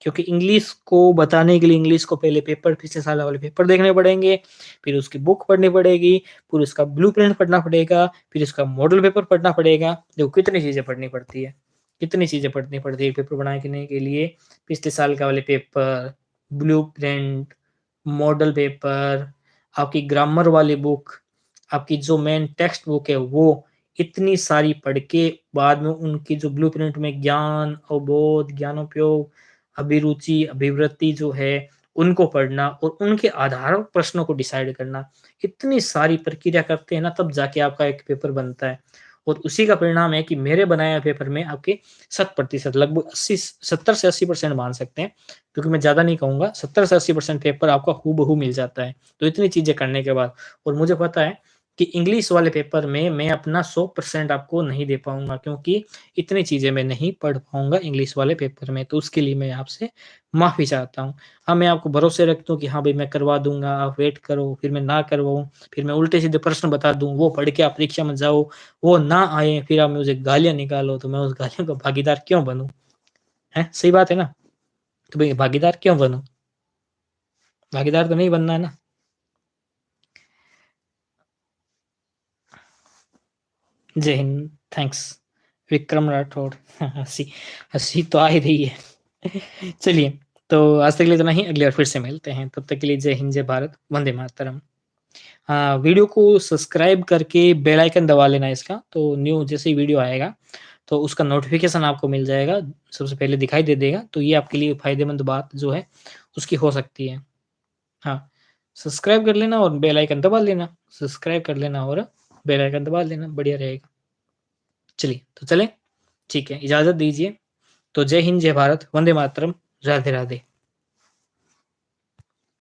क्योंकि इंग्लिश को बताने के लिए इंग्लिश को पहले पेपर, पिछले साल वाले पेपर देखने पड़ेंगे, फिर उसकी बुक पढ़नी पड़ेगी, फिर उसका ब्लूप्रिंट पढ़ना पड़ेगा, फिर उसका मॉडल पेपर पढ़ना पड़ेगा। देखो कितनी चीजें पढ़नी पड़ती है, कितनी चीजें पढ़नी पड़ती है पेपर बनाने के लिए। पिछले साल का वाले पेपर, ब्लूप्रिंट, मॉडल पेपर, आपकी ग्रामर वाली बुक, आपकी जो मेन टेक्स्ट बुक है वो, इतनी सारी पढ़ के बाद में उनकी जो ब्लूप्रिंट में ज्ञान, अवबोध, ज्ञानोपयोग, अभिरुचि, अभिवृत्ति जो है उनको पढ़ना, और उनके आधार पर प्रश्नों को डिसाइड करना, इतनी सारी प्रक्रिया करते हैं ना, तब जाके आपका एक पेपर बनता है। और उसी का परिणाम है कि मेरे बनाए पेपर में आपके 100%, लगभग 70 से 80% मान सकते हैं, क्योंकि मैं ज्यादा नहीं कहूंगा, 70 से 80% पेपर आपका हूबहू मिल जाता है। तो इतनी चीजें करने के बाद, और मुझे पता है कि इंग्लिश वाले पेपर में मैं अपना 100% आपको नहीं दे पाऊंगा, क्योंकि इतनी चीजें मैं नहीं पढ़ पाऊंगा इंग्लिश वाले पेपर में, तो उसके लिए मैं आपसे माफी चाहता हूँ। हाँ, मैं आपको भरोसे रखता हूँ कि हाँ भाई मैं करवा दूंगा, आप वेट करो, फिर मैं ना करवाऊँ, फिर मैं उल्टे सीधे प्रश्न बता दूं, वो पढ़ के आप परीक्षा में जाओ, वो ना आए, फिर आप मुझे गालियां निकालो, तो मैं उस गालियों का भागीदार क्यों बनूं? है, सही बात है ना? तो भाई भागीदार क्यों बनूं? भागीदार तो नहीं बनना है ना। जय हिंद, थैंक्स। विक्रम राठौड़। हंसी, हंसी तो आ ही रही है। चलिए, तो आज तक के लिए इतना ही, अगली बार फिर से मिलते हैं, तब तक के लिए जय हिंद, जय भारत, वंदे मातरम। हाँ, वीडियो को सब्सक्राइब करके बेल आइकन दबा लेना इसका, तो न्यू जैसे ही वीडियो आएगा तो उसका नोटिफिकेशन आपको मिल जाएगा, सबसे पहले दिखाई दे देगा, तो ये आपके लिए फायदेमंद बात जो है उसकी हो सकती है। हाँ, सब्सक्राइब कर लेना और बेल आइकन दबा लेना, सब्सक्राइब कर लेना और बेल आइकन दबा लेना, बढ़िया रहेगा। चलिए तो चलें, ठीक है, इजाज़त दीजिए। तो जय हिंद, जय भारत, वंदे मातरम, राधे राधे।